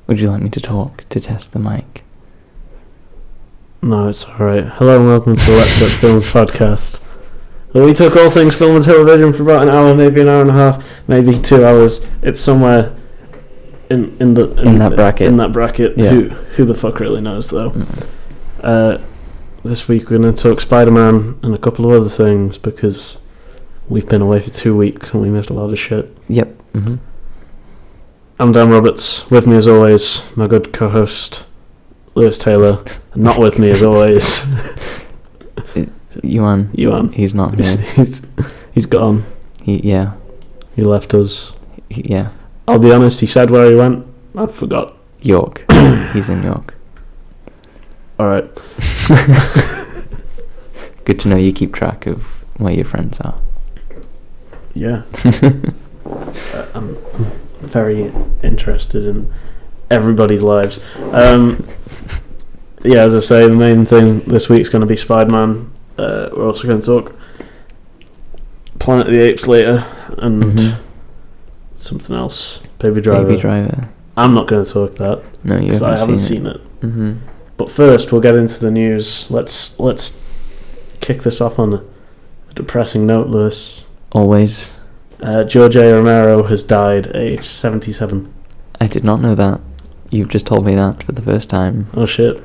Would you like me to talk to test the mic? No, it's alright. Hello and welcome to the Let's Talk Films podcast. We talk all things film and television for about an hour, maybe an hour and a half, maybe 2 hours. It's somewhere in that bracket. In that bracket. Yeah. Who the fuck really knows though? This week we're going to talk Spiderman and a couple of other things because we've been away for 2 weeks and we missed a lot of shit. Yep. Mm-hmm. I'm Dan Roberts. With me as always, my good co-host Lewis Taylor. Not with me as always. Yuan. He's not here. He's gone. He left us. Yeah. I'll be honest, he said where he went. I forgot. York. He's in York. Alright. Good to know you keep track of where your friends are. Yeah. I'm very interested in everybody's lives. Yeah, as I say, the main thing this week's going to be Spiderman. We're also going to talk Planet of the Apes later and something else. Baby Driver. I'm not going to talk that. No, you haven't. Because I haven't seen it. Mm-hmm. But first, we'll get into the news. Let's kick this off on a depressing note, Lewis. Always. George A. Romero has died at age 77. I did not know that. You've just told me that for the first time. Oh shit.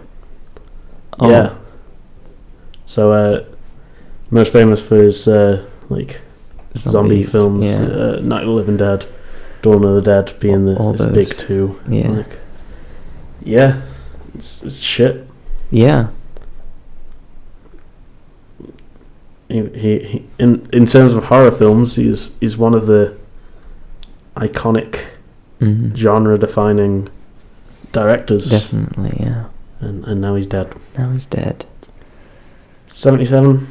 Oh. Yeah. So, most famous for his zombie films, Night of the Living Dead, Dawn of the Dead being his big two. Yeah. It's shit. Yeah. He in terms of horror films, he's one of the iconic genre-defining directors. Definitely, yeah. And now he's dead. 77.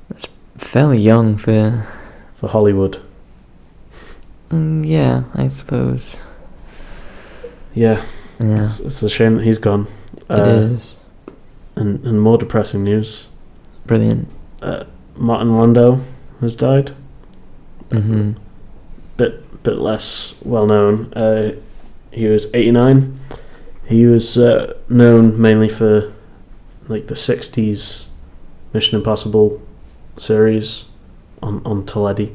That's fairly young for Hollywood. Yeah, I suppose. Yeah. It's a shame that he's gone. It is. And more depressing news. Brilliant. Martin Landau has died. Mm-hmm. Bit less well known. He was 89. He was known mainly for the 60s Mission Impossible series on Teledi.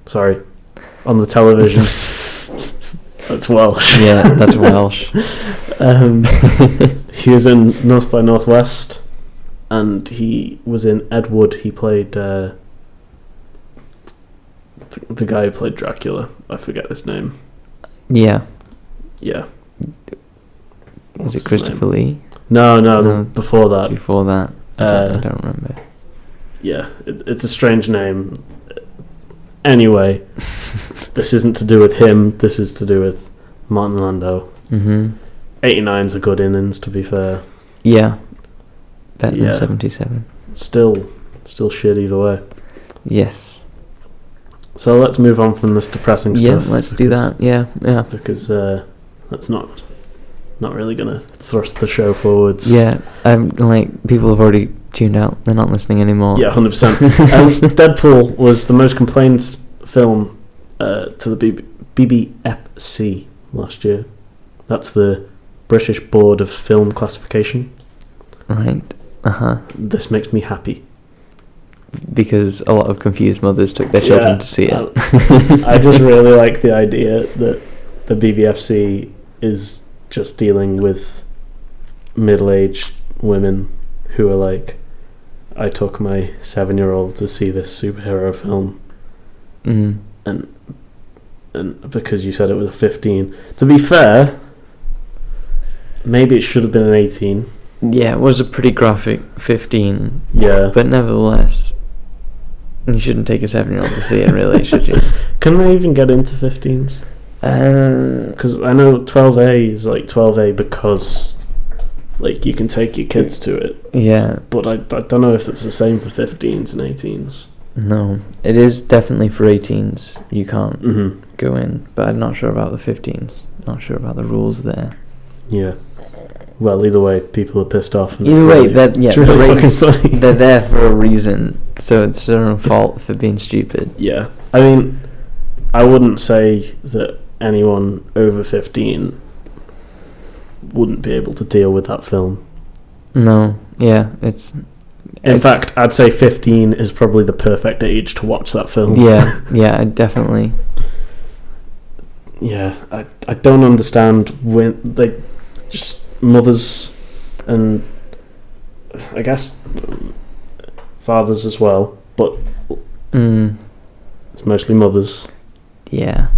Sorry, on the television. That's Welsh. Yeah, that's Welsh. He was in North by Northwest, and he was in Ed Wood. He played the guy who played Dracula. I forget his name. Yeah. What's Was it Christopher Lee? No, before that. Before that, I don't remember. Yeah, it's a strange name. Anyway, this isn't to do with him. This is to do with Martin Landau. 89's a good innings, to be fair. Yeah. Better than 77. Still shit either way. Yes. So let's move on from this depressing stuff. Yeah, let's do that. Yeah. Because that's not really gonna thrust the show forwards. Yeah. People have already tuned out. They're not listening anymore. Yeah, 100%. Deadpool was the most complained film to the BBFC last year. That's the British Board of Film Classification. Right. This makes me happy. Because a lot of confused mothers took their children to see it. I just really like the idea that the BBFC is just dealing with middle-aged women who are like, I took my 7-year-old to see this superhero film, and because you said it was a 15. To be fair, maybe it should have been an 18. Yeah, it was a pretty graphic 15. Yeah, but nevertheless, you shouldn't take a 7-year-old to see it, really, should you? Can they even get into 15s? Because I know 12A is 12A because you can take your kids to it. Yeah. But I don't know if it's the same for 15s and 18s. No, it is definitely for 18s. You can't go in, but I'm not sure about the 15s. Not sure about the rules there. Yeah. Well, either way, people are pissed off. And either way, it's really fucking funny. They're there for a reason, so it's their own fault for being stupid. Yeah. I mean, I wouldn't say that anyone over 15 wouldn't be able to deal with that film. No, yeah, In fact, I'd say 15 is probably the perfect age to watch that film. Yeah, definitely. Yeah, I don't understand when they just mothers and I guess fathers as well, but it's mostly mothers. Yeah.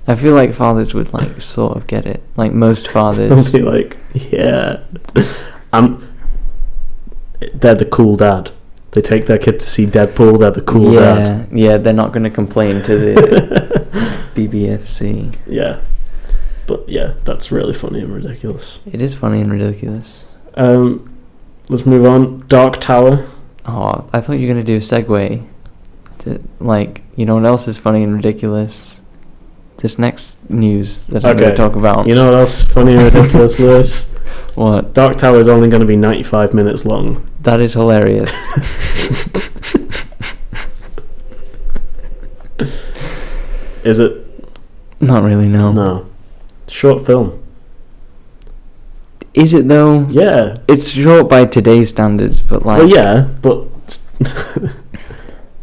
I feel like fathers would like sort of get it. Like most fathers. They'll be like, yeah, they're the cool dad. They take their kid to see Deadpool. They're the cool dad. Yeah, they're not going to complain to the BBFC. Yeah, but yeah, that's really funny and ridiculous. It is funny and ridiculous. Let's move on. Dark Tower. Oh, I thought you were going to do a segue to, like, you know what else is funny and ridiculous? This next news that I'm going to talk about. You know what else is funny and ridiculous, Lewis? What? Dark Tower is only going to be 95 minutes long. That is hilarious. Is it? Not really, no. No. Short film. Is it though? Yeah. It's short by today's standards, but like... Well, yeah, but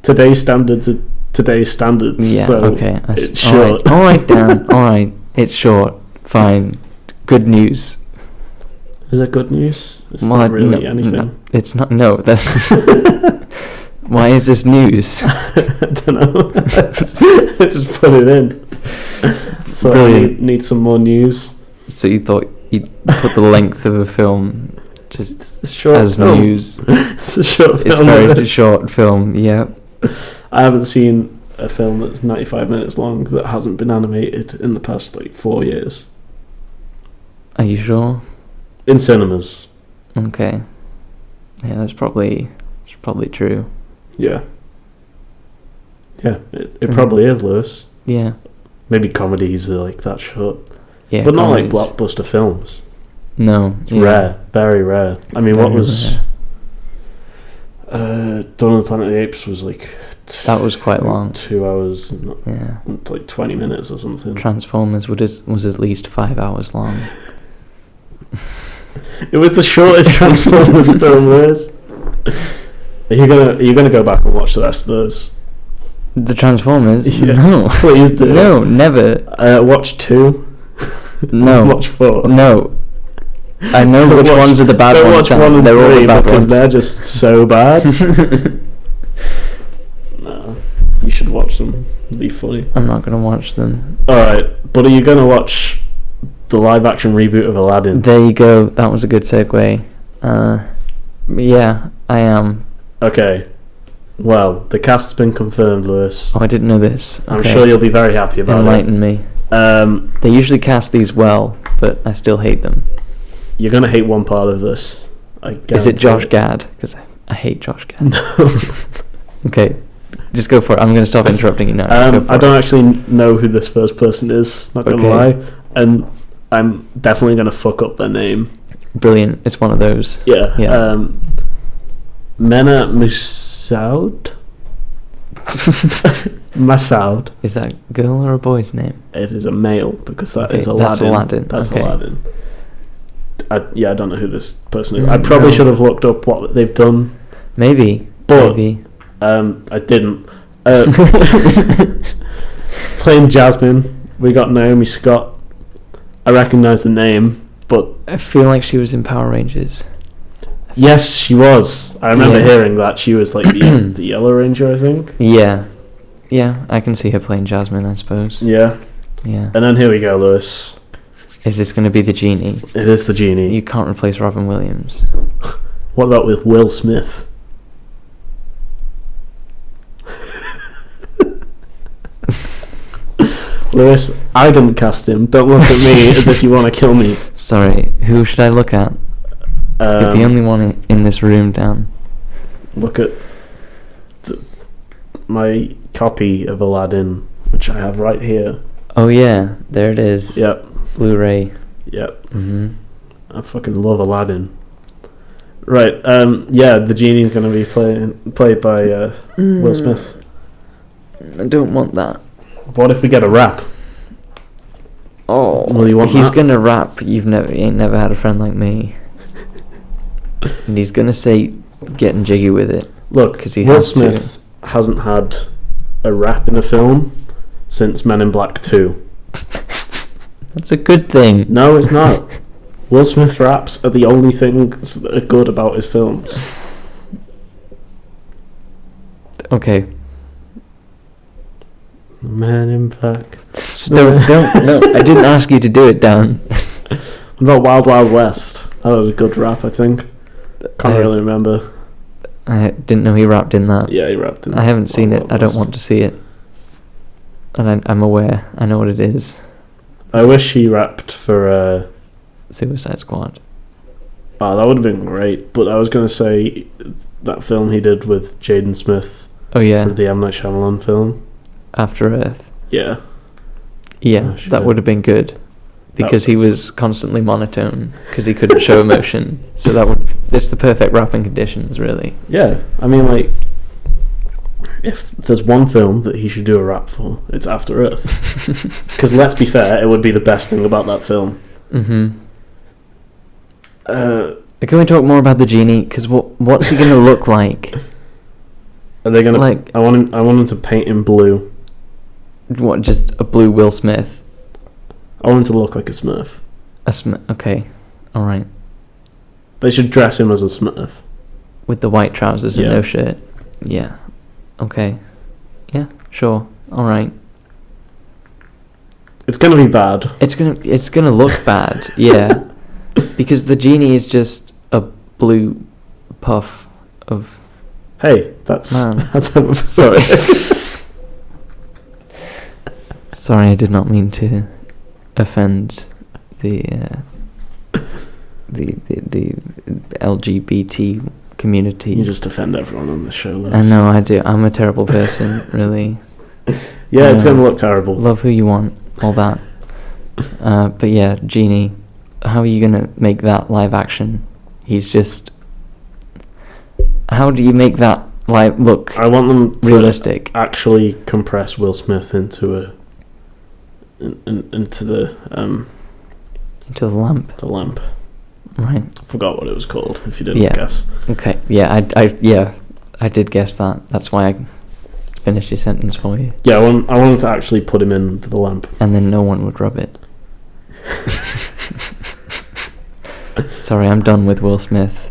today's standards are today's standards, yeah, so okay. it's short. Alright, Dan. Alright, it's short. Fine. Good news. Is that good news? It's not really anything. No, it's not. No, that's... Why is this news? I don't know. I just put it in. So Brilliant. I need some more news. So you thought you'd put the length of a film just short as film. news? It's a short film. It's a very short film, yeah. I haven't seen a film that's 95 minutes long that hasn't been animated in the past, 4 years. Are you sure? In cinemas. Okay. Yeah, that's probably true. Yeah. Yeah, it probably is, Lewis. Yeah. Maybe comedies are that short. Yeah. But not comedies. like blockbuster films. No. It's rare. Very rare. I mean, Very what was... rare. Dawn of the Planet of the Apes was that was quite long. 2 hours, Yeah. 20 minutes or something. Transformers was at least 5 hours long. It was the shortest Transformers film, Liz. Are you gonna go back and watch the rest of those? The Transformers? Yeah. No. Please do. No, never. Watch 2. No. Watch 4. No. I know which ones are the bad don't ones. Watch 1 and they're 3 all the bad because ones. they're just so bad. No, you should watch them. It'd be funny. I'm not gonna watch them. Alright, but are you gonna watch the live action reboot of Aladdin? There you go. That was a good segue. Yeah, I am. Okay. Well, the cast's been confirmed, Lewis. Oh, I didn't know this. I'm Okay. sure you'll be very happy about Enlighten me. it. They usually cast these well, but I still hate them. You're gonna hate one part of this. Is it Josh Gad? Because I hate Josh Gad. No. Okay, just go for it. I'm going to stop interrupting you now. I don't actually know who this first person is, not gonna lie. And I'm definitely gonna fuck up their name. Brilliant. It's one of those. Yeah. Yeah. Mena Masoud? Masoud. Is that a girl or a boy's name? It is a male because that is That's Aladdin. Aladdin. That's Okay. Aladdin. I don't know who this person is. I probably should have looked up what they've done. Maybe. But Maybe. I didn't. Playing Jasmine, we got Naomi Scott. I recognise the name, but I feel like she was in Power Rangers. yes, she was. I remember Yeah. hearing that she was the Yellow Ranger, I think. Yeah. Yeah, I can see her playing Jasmine, I suppose. Yeah. Yeah. And then here we go, Lewis. Is this going to be the genie? It is the genie. You can't replace Robin Williams. What about with Will Smith? Lewis, I didn't cast him. Don't look at me as if you want to kill me. Sorry, who should I look at? You're the only one in this room, Dan. Look at my copy of Aladdin, which I have right here. Oh yeah, there it is. Yep. Blu-ray. Yep. Mhm. I fucking love Aladdin. Right. Yeah, the genie's going to be played by Will Smith. I don't want that. What if we get a rap? Oh, Well, you want he's that? gonna rap. You ain't never had a friend like me, and he's gonna say getting jiggy with it. Look, 'Cause he Will has to. Smith hasn't had a rap in a film since Men in Black 2. That's a good thing. No, it's not. Will Smith raps are the only things that are good about his films. Okay. Men in Black. No, I didn't ask you to do it, Dan. What about Wild Wild West? That was a good rap, I think. Can't really remember. I didn't know he rapped in that. Yeah, he rapped in I haven't seen Wild it. Wild I don't West. want to see it. And I'm aware. I know what it is. I wish he rapped for... Suicide Squad. Oh, that would have been great. But I was going to say that film he did with Jaden Smith Oh yeah, for the M. Night Shyamalan film. After Earth. Yeah. Yeah, Oh, shit. that would have been good. Because he was constantly monotone. Because he couldn't show emotion. So it's the perfect rapping conditions, really. Yeah. I mean, like, if there's one film that he should do a rap for, it's After Earth. Because let's be fair, it would be the best thing about that film. Mm-hmm. Are Can we talk more about the genie? Because what's he going to look like? they gonna Like- I want him to paint in blue. What, just a blue Will Smith? I want him to look like a Smurf. Okay, alright. They should dress him as a Smurf. With the white trousers and Yeah. no shirt. Yeah. Okay. Yeah, sure. Alright. It's gonna be bad. It's gonna look bad, yeah. Because the genie is just a blue puff of... Hey, that's Man. sorry. Sorry, I did not mean to offend the LGBT community. You just offend everyone on the show, Lewis. I know I do. I'm a terrible person, really. Yeah, it's I know. gonna look terrible. Love who you want, all that. But yeah, Genie, how are you gonna make that live action? He's just... How do you make that look I want them to realistic? actually compress Will Smith into into the Into the lamp, lamp. right? I forgot what it was called. If you didn't Yeah. guess. Okay, yeah, I did guess that. That's why I finished your sentence for you. Yeah, I want them to actually put him into the lamp. And then no one would rub it. Sorry, I'm done with Will Smith.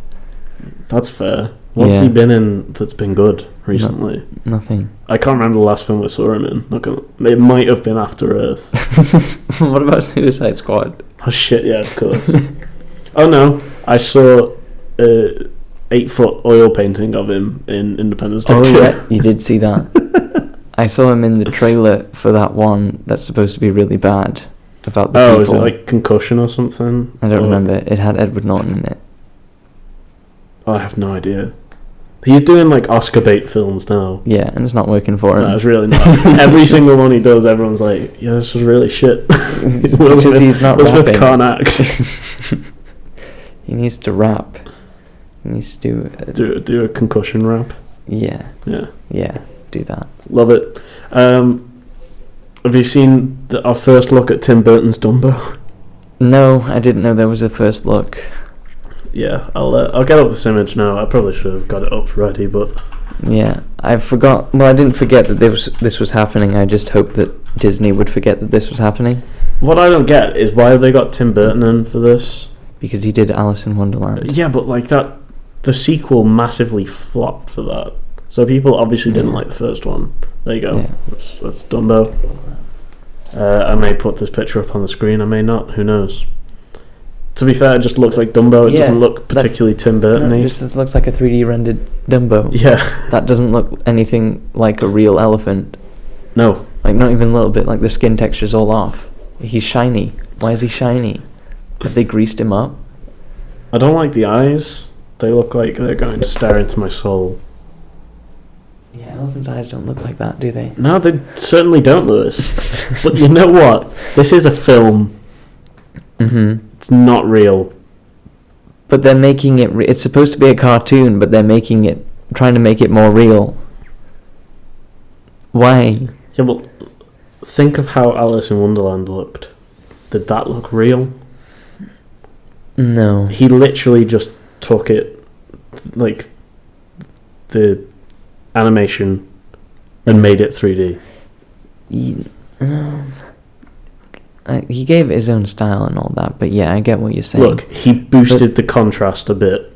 That's fair. What's Yeah. he been in that's been good recently? Nothing. I can't remember the last film I saw him in. It might have been After Earth. What about Suicide Squad? Oh shit! Yeah, of course. Oh no, I saw 8-foot oil painting of him in Independence Day. Oh 2. yeah, you did see that. I saw him in the trailer for that one that's supposed to be really bad about the Oh, people. is it like Concussion or something? I don't Or- remember. It had Edward Norton in it. Oh, I have no idea. He's doing like Oscar bait films now. Yeah, and it's not working for him. No, it's really not. Every single one he does, everyone's like, "Yeah, this was really shit." Because he's not Will Smith rapping. can't act. He needs to rap. He needs to do a concussion rap. Yeah, Yeah, do that. love it. Have you seen our first look at Tim Burton's Dumbo? No, I didn't know there was a first look. Yeah, I'll get up this image now. I probably should have got it up ready, but Yeah, I forgot. Well, I didn't forget that this was happening. I just hoped that Disney would forget that this was happening what I don't get is why have they got Tim Burton in for this? because he did Alice in Wonderland. Yeah, but like that, the sequel massively flopped for that. So people obviously didn't Yeah. like the first one. There you go. Yeah. That's Dumbo. I may put this picture up on the screen. I may not. Who knows? To be fair, it just looks like Dumbo. It Yeah, doesn't look particularly Tim No, Burton-y. it just looks like a 3D rendered Dumbo. Yeah. That doesn't look anything like a real elephant. No. Like, not even a little bit. Like, the skin texture's all off. He's shiny. Why is he shiny? Have they greased him up? I don't like the eyes. They look like they're going to stare into my soul. Yeah, elephants' eyes don't look like that, do they? No, they certainly don't, Lewis. But you know what? This is a film. Mm-hmm. It's not real. But they're making it... it's supposed to be a cartoon, but they're making it... trying to make it more real. Why? Yeah, well, think of how Alice in Wonderland looked. Did that look real? No. He literally just took it, like, the animation, and made it 3D. He gave it his own style and all that, but yeah, I get what you're saying. Look, he boosted the contrast a bit.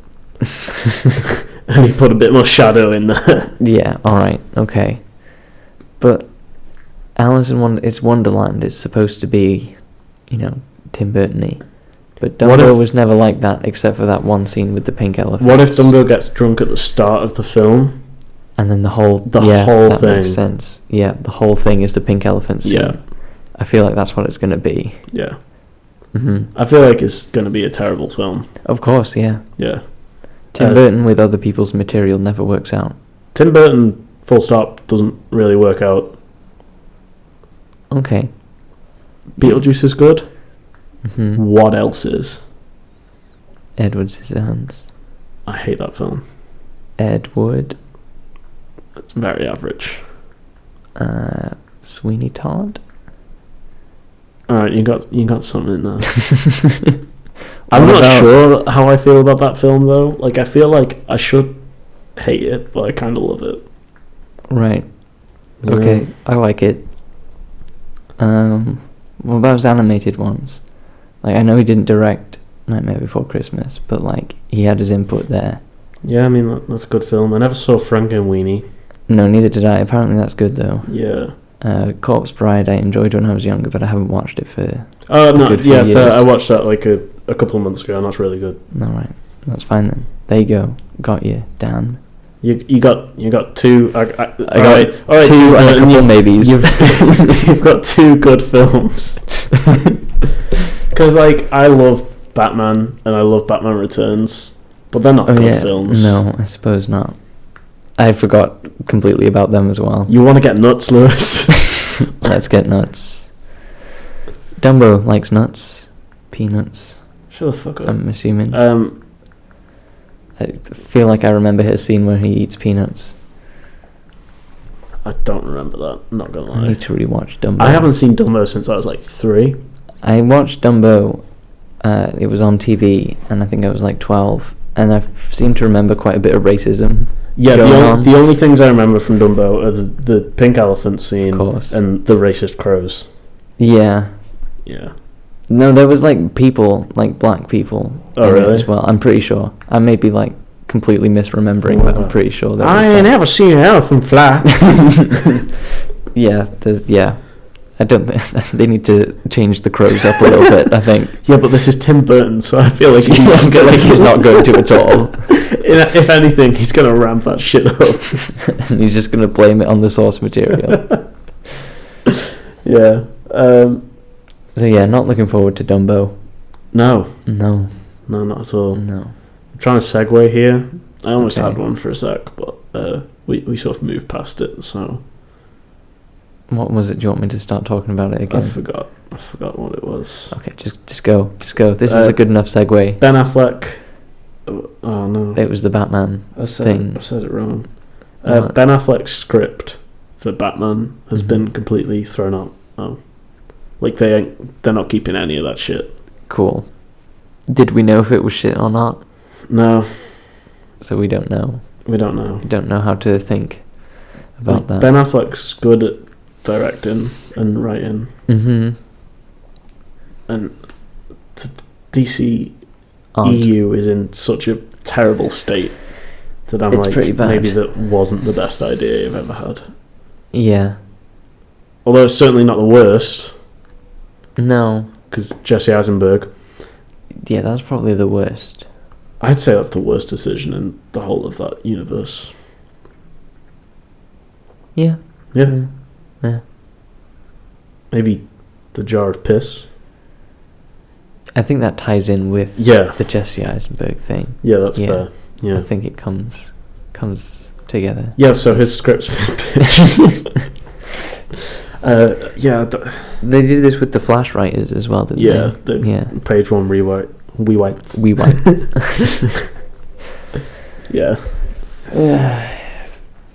And he put a bit more shadow in there. Yeah, alright, okay. But Alice in it's Wonderland. It's supposed to be, Tim Burton-y. But Dumbo was never like that, except for that one scene with the pink elephant. What if Dumbo gets drunk at the start of the film? And then the whole thing. Makes sense. Yeah, the whole thing is the pink elephant scene. Yeah. I feel like that's what it's going to be. Yeah. Mm-hmm. I feel like it's going to be a terrible film. Of course, yeah. Yeah. Tim Burton with other people's material never works out. Tim Burton, full stop, doesn't really work out. Okay. Beetlejuice is good. Mm-hmm. What else is? Edward Scissorhands. I hate that film. Edward. It's very average. Sweeney Todd. Alright, you got something in there. I'm not sure how I feel about that film though. Like, I feel like I should hate it, but I kind of love it. Right. Okay, I like it. What about his animated ones? Like, I know he didn't direct Nightmare Before Christmas, but like, he had his input there. Yeah, I mean, that's a good film. I never saw Frankenweenie. No, neither did I. Apparently that's good though. Yeah. Corpse Bride I enjoyed when I was younger, but I haven't watched it for years. I watched that like a couple of months ago, and that's really good. Alright, that's fine then. There you go. Got you, Dan. You got two. I got two and a couple maybes. You've got two good films. Because like, I love Batman and I love Batman Returns, but they're not good films. No, I suppose not. I forgot completely about them as well. You want to get nuts, Lewis? Let's get nuts. Dumbo likes nuts. Peanuts. Shut the fuck up. I'm assuming. I feel like I remember his scene where he eats peanuts. I don't remember that. I'm not gonna lie. I need to rewatch Dumbo. I haven't seen Dumbo since I was like 3. I watched Dumbo. It was on TV, and I think I was like 12, and I seem to remember quite a bit of racism. Yeah, the only things I remember from Dumbo are the pink elephant scene and the racist crows. Yeah. Yeah. No, there was like people, like black people. Oh, really? As well, I'm pretty sure. I may be like completely misremembering, but I'm pretty sure that. I ain't never seen an elephant fly. Yeah. I don't think they need to change the crows up a little bit. I think. Yeah, but this is Tim Burton, so I feel like he's not going to at all. If anything, he's going to ramp that shit up, and he's just going to blame it on the source material. Yeah. So yeah, not looking forward to Dumbo. No, not at all. No. I'm trying to segue here. I almost had one for a sec, but we sort of moved past it. So. What was it? Do you want me to start talking about it again? I forgot what it was. Okay, just go. This is a good enough segue. Ben Affleck. Oh no. It was the Batman thing. I said it wrong. Ben Affleck's script for Batman has been completely thrown out. Oh. Like they're not keeping any of that shit. Cool. Did we know if it was shit or not? No. So we don't know. We don't know. We don't know how to think about that. Ben Affleck's good at directing and writing. Mm-hmm. And DC EU is in such a terrible state that I'm it's pretty bad. Maybe that wasn't the best idea you've ever had. Yeah. Although it's certainly not the worst. No. Because Jesse Eisenberg. Yeah, that's probably the worst. I'd say that's the worst decision in the whole of that universe. Yeah. Yeah. Yeah. Maybe the jar of piss. I think that ties in with the Jesse Eisenberg thing. Yeah, that's fair. Yeah. I think it comes together. Yeah, so his script's vintage. They did this with the Flash writers as well, didn't they? Yeah. Page 1 rewrite. We wipe. Yeah.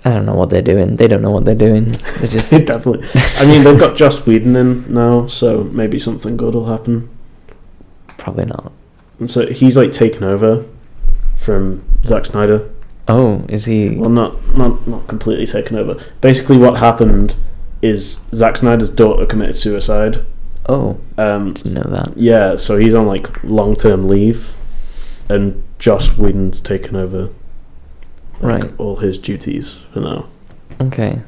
I don't know what they're doing. They don't know what they're doing. They're just Definitely. I mean, they've got Joss Whedon in now, so maybe something good will happen. probably not. And so he's like taken over from Zack Snyder. Oh, is he? Well, not completely taken over. Basically, what happened is Zack Snyder's daughter committed suicide. Oh, Um, didn't know that. yeah, so he's on like long-term leave, and Joss Whedon's taken over like, Right. all his duties for now. Okay.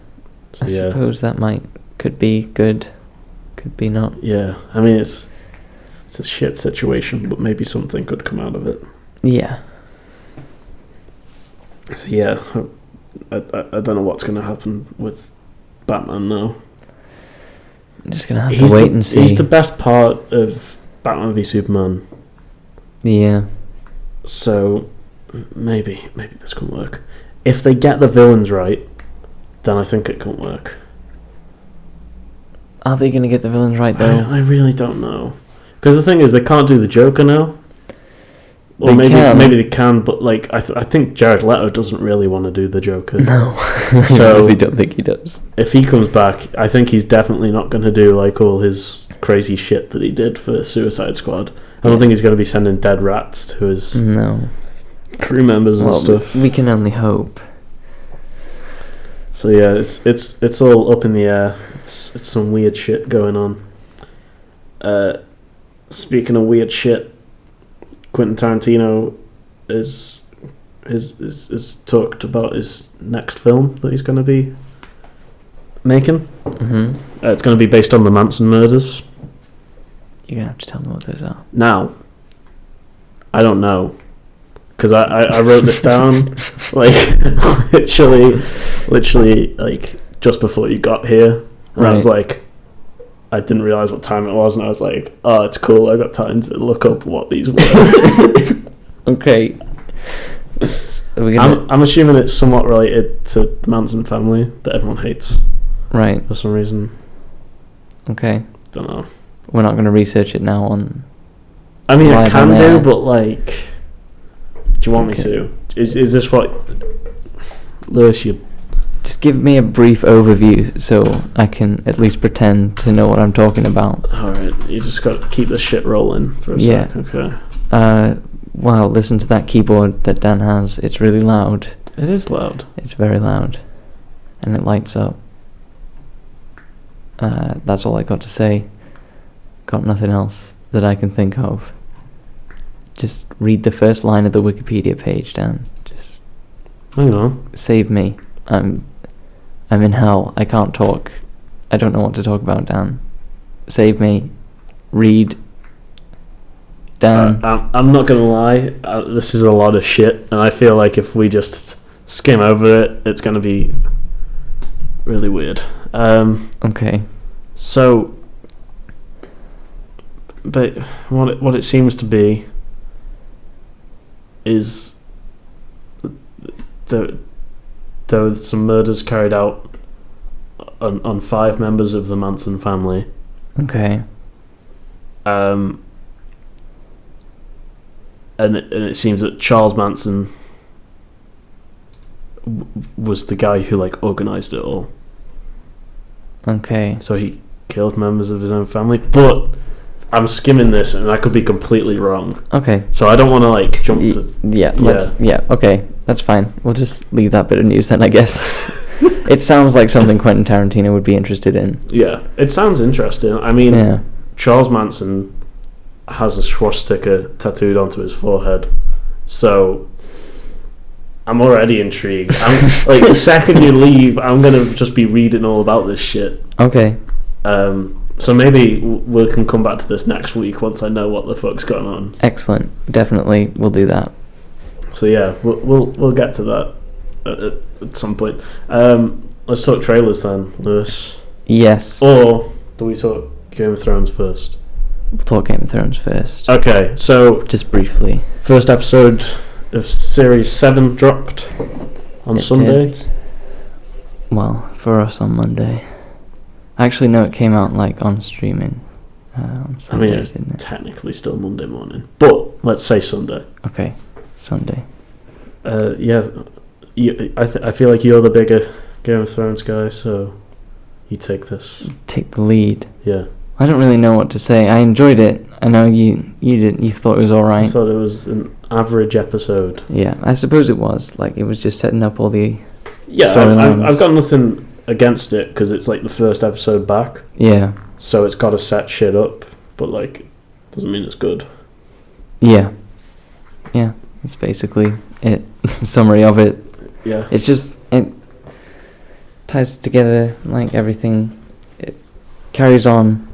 So, I yeah. suppose that could be good, could be not. Yeah, I mean it's a shit situation, but maybe something could come out of it. Yeah. So yeah, I don't know what's going to happen with Batman now. I'm just gonna have to wait and see. He's the best part of Batman v Superman. Yeah. So maybe this can work. If they get the villains right, then I think it can work. Are they gonna get the villains right though? I really don't know. Because the thing is, they can't do the Joker now. Or They maybe can. maybe they can, but like I think Jared Leto doesn't really want to do the Joker. No. So- I really don't think he does. If he comes back, I think he's definitely not going to do like all his crazy shit that he did for Suicide Squad. I don't think he's going to be sending dead rats to his No. crew members and Well, stuff. we can only hope. So yeah, it's all up in the air. It's some weird shit going on. Speaking of weird shit, Quentin Tarantino is talked about his next film that he's going to be making. Hmm. It's going to be based on the Manson murders. You're gonna have to tell me what those are. Now, I don't know, because I wrote this down like literally like just before you got here, and I was like, I didn't realize what time it was, and I was like, oh, it's cool. I got time to look up what these were. Okay. Are we gonna... I'm assuming it's somewhat related to the Manson family that everyone hates Right. for some reason. Okay. Don't know. We're not gonna research it now on. I mean, I Live can on do, air. but like, do you want me Okay. to? Is this what, Lewis? You Just give me a brief overview so I can at least pretend to know what I'm talking about. all right? You just got to keep the shit rolling for a Yeah. sec. Okay. Wow, listen to that keyboard that Dan has. It's really loud. It is loud. It's very loud. And it lights up. That's all I got to say. Got nothing else that I can think of. Just read the first line of the Wikipedia page, Dan. Just Hang on. save me. I'm in hell. I can't talk. I don't know what to talk about, Dan. Save me. Read. Dan. I'm not gonna lie. This is a lot of shit, and I feel like if we just skim over it, it's gonna be really weird. Okay. So, but what it seems to be is there were some murders carried out on 5 members of the Manson family. Okay. And it seems that Charles Manson was the guy who like organized it all. Okay. So he killed members of his own family. But I'm skimming this, and I could be completely wrong. Okay. So I don't want to like jump to. Yeah. Okay. That's fine. We'll just leave that bit of news then, I guess. It sounds like something Quentin Tarantino would be interested in. Yeah, it sounds interesting. I mean, Yeah. Charles Manson has a swastika tattooed onto his forehead, so I'm already intrigued. I'm like, the second you leave, I'm gonna just be reading all about this shit. Okay. So maybe we can come back to this next week once I know what the fuck's going on. Excellent. Definitely, we'll do that. So yeah, we'll get to that at some point. Let's talk trailers then, Lewis. Yes. Or do we talk Game of Thrones first? We'll talk Game of Thrones first. Okay, so Just briefly. first episode of Series 7 dropped on It Sunday. did. Well, for us on Monday. Actually, no, it came out like on streaming on I Sunday, mean, it's didn't it? technically still Monday morning, but let's say Sunday. Okay, Sunday. Yeah, I feel like you're the bigger Game of Thrones guy, so you take this. Take the lead. Yeah. I don't really know what to say. I enjoyed it. I know you did. You thought it was all right. I thought it was an average episode. Yeah, I suppose it was. Like, it was just setting up all the storylines. I've got nothing against it because it's like the first episode back. Yeah. So it's got to set shit up, but like, doesn't mean it's good. Yeah. Yeah, that's basically it. Summary of it. Yeah. It's just, it ties together, like, everything. It carries on,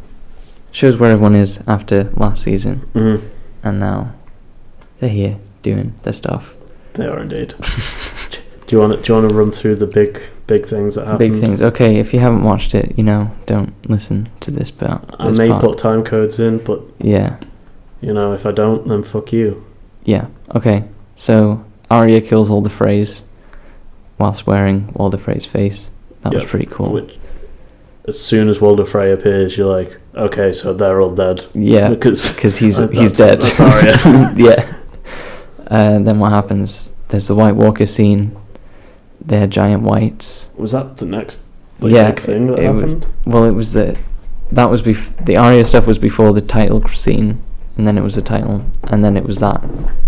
shows where everyone is after last season. Mm-hmm. And now they're here doing their stuff. They are indeed. Do you want to run through the big things that happened? Big things. Okay, if you haven't watched it, don't listen to this part. I may put time codes in, but yeah, if I don't, then fuck you. Yeah. Okay. So Arya kills Walder Frey's whilst wearing Walder Frey's face. That was pretty cool. As soon as Walder Frey appears, you're like, okay, so they're all dead. Yeah, because he's dead. That's Arya. Yeah. Then what happens? There's the White Walker scene. They're giant whites. Was that the next big thing that happened? It was the Arya stuff was before the title scene, and then it was the title, and then it was that.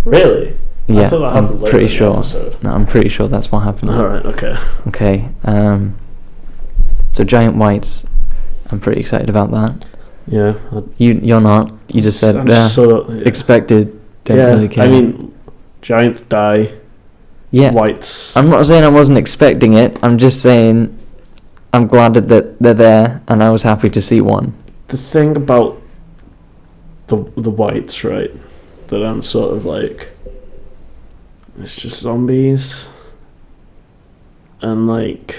Really? Yeah, I thought that happened later pretty in the sure. episode. No, I'm pretty sure that's what happened. All right. Okay. Okay. So giant whites. I'm pretty excited about that. Yeah. You're not. You just said expected. Don't really care. I mean, giants die. Yeah. Whites. I'm not saying I wasn't expecting it. I'm just saying I'm glad that they're there, and I was happy to see one. The thing about the whites, right, that I'm sort of like, it's just zombies, and like,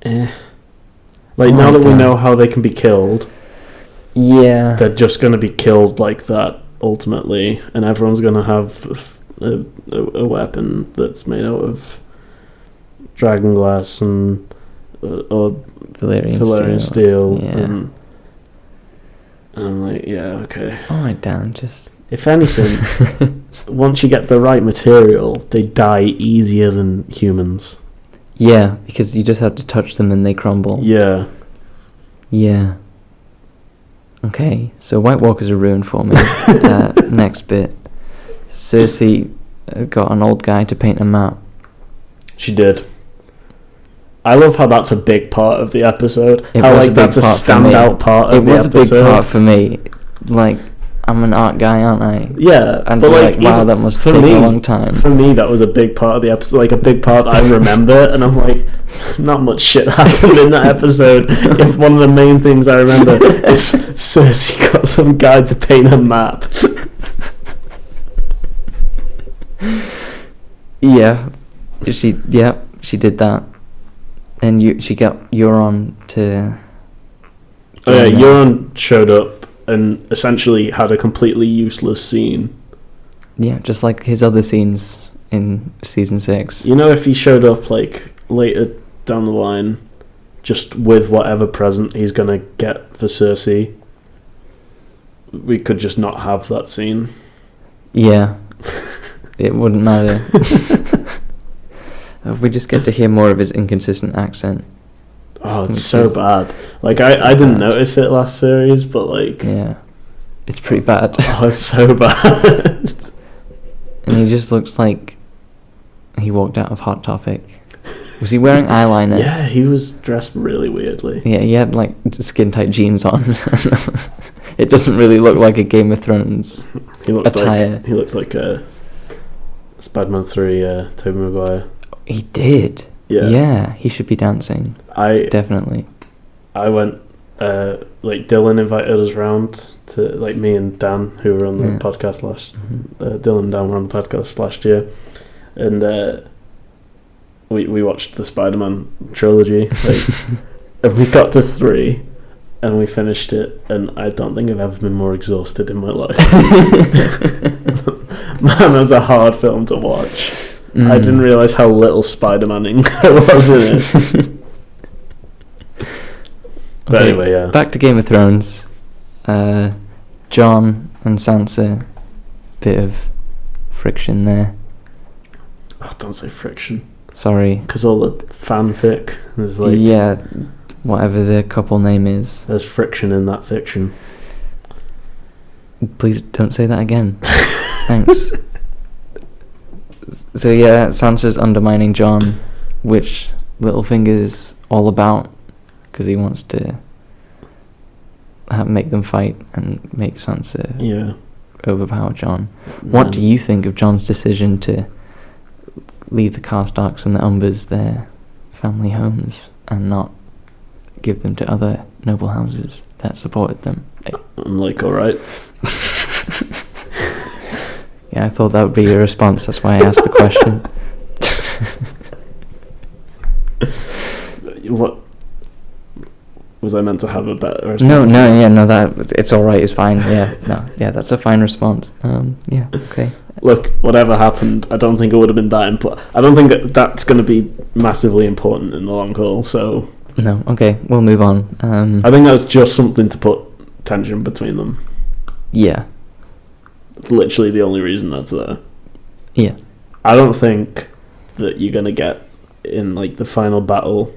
like now that we know how they can be killed, yeah, they're just gonna be killed like that ultimately, and everyone's gonna have a weapon that's made out of dragon glass and or Valyrian steel. Yeah. And I'm like, yeah, okay. Alright, Dan, just... If anything, once you get the right material, they die easier than humans. Yeah, because you just have to touch them and they crumble. Yeah. Yeah. Okay, so White Walkers are ruined for me. Next bit. Cersei got an old guy to paint a map. She did. I love how that's a big part of the episode. That's a standout part of the episode. It was a big part for me. Like, I'm an art guy, aren't I? Yeah. And but wow, that must take a long time. For me, that was a big part of the episode. Like, a big part I remember, and I'm like, not much shit happened in that episode. If one of the main things I remember is Cersei got some guy to paint a map. She did that. And she got Euron to... Oh yeah, Euron showed up and essentially had a completely useless scene. Yeah, just like his other scenes in season 6. If he showed up like later down the line, just with whatever present he's gonna get for Cersei, we could just not have that scene. Yeah. It wouldn't matter. We just get to hear more of his inconsistent accent. Oh, it's so bad. Like, I didn't notice it last series, but like... Yeah. It's pretty bad. Oh, it's so bad. And he just looks like he walked out of Hot Topic. Was he wearing eyeliner? Yeah, he was dressed really weirdly. Yeah, he had like skin-tight jeans on. It doesn't really look like a Game of Thrones attire. He looked like a Spiderman 3 Tobey Maguire. He did. Yeah, he should be dancing. Definitely. I went, like, Dylan invited us round to, like, me and Dan, who were on the podcast Dylan and Dan were on the podcast last year, and we watched the Spider-Man trilogy, like, and we got to 3, and we finished it, and I don't think I've ever been more exhausted in my life. Man, that's a hard film to watch. I didn't realise how little Spider-Maning there was in it. But anyway, yeah. Back to Game of Thrones. Jon and Sansa, bit of friction there. Oh, don't say friction. Sorry. Because all the fanfic is like... Yeah, whatever the couple name is. There's friction in that fiction. Please don't say that again. Thanks. So yeah, Sansa's undermining Jon, which Littlefinger's all about, because he wants to make them fight and make Sansa overpower Jon. What do you think of Jon's decision to leave the Karstarks and the Umbers their family homes and not give them to other noble houses that supported them? I'm like, alright. Yeah, I thought that would be your response. That's why I asked the question. What was I meant to have a better response? No, that it's all right. It's fine. Yeah, that's a fine response. Yeah, okay. Look, whatever happened, I don't think it would have been that important. I don't think that's going to be massively important in the long haul. So no, okay, we'll move on. I think that was just something to put tension between them. Yeah. Literally the only reason that's there. Yeah. I don't think that you're going to get in like the final battle.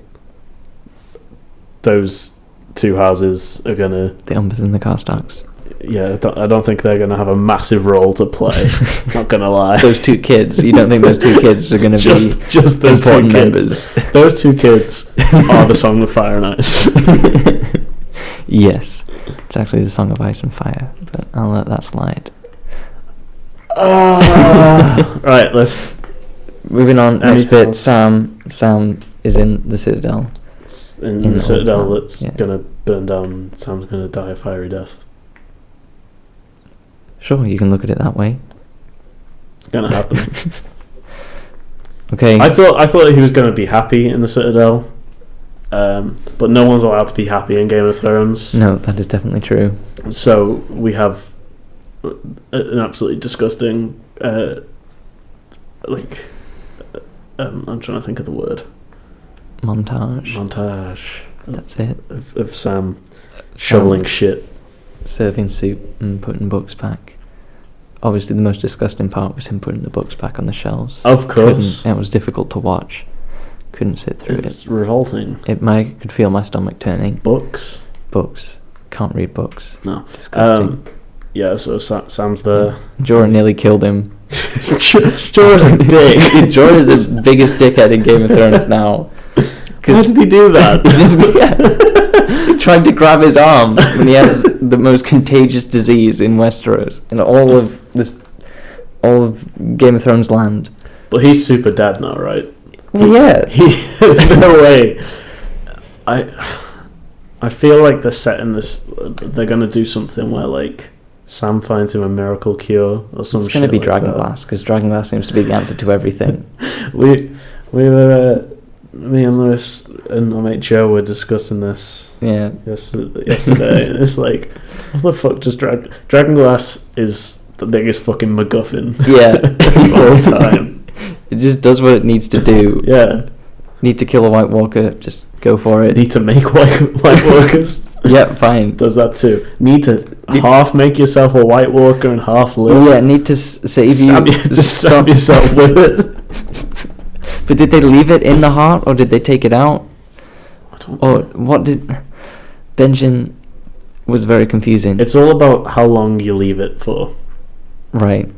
Those two houses are going to... The Umbers and the Karstarks. Yeah, I don't think they're going to have a massive role to play. Not going to lie. Those two kids. You don't think those two kids are going to be just those two kids? Members? Those two kids are the Song of Fire and Ice. Yes. It's actually the Song of Ice and Fire, but I'll let that slide. Right, let's... Moving on, next bit, else? Sam is in the Citadel. In the Citadel that's going to burn down. Sam's going to die a fiery death. Sure, you can look at it that way. It's going to happen. Okay. I thought he was going to be happy in the Citadel, but no one's allowed to be happy in Game of Thrones. No, that is definitely true. So we have an absolutely disgusting, I'm trying to think of the word. Montage. That's it. Of Sam shoveling shit. Serving soup and putting books back. Obviously the most disgusting part was him putting the books back on the shelves. Of course. It was difficult to watch. Couldn't sit through it. It's revolting. I could feel my stomach turning. Books. Can't read books. No. Disgusting. Yeah, so Sam's there. Jorah nearly killed him. Jorah's a dick. Jorah's the biggest dickhead in Game of Thrones now. How did he do that? He tried to grab his arm when he has the most contagious disease in Westeros in all of Game of Thrones land. But he's super dead now, right? Well, yeah. There's no way. I feel like they're setting this. They're gonna do something where like Sam finds him a miracle cure or some shit. It's gonna be like Dragonglass because Dragonglass seems to be the answer to everything. we were. Me and Lewis and my mate Joe were discussing this yesterday and it's like, what the fuck does Dragonglass is the biggest fucking MacGuffin of all time. It just does what it needs to do. Yeah. Need to kill a White Walker, just go for it. Need to make White Walkers. Yeah, fine. Does that too. Need to half make yourself a White Walker and half live. Yeah, need to save just stab yourself with it. But did they leave it in the heart, or did they take it out? I don't know. Or what did... Benjen was very confusing. It's all about how long you leave it for. Right.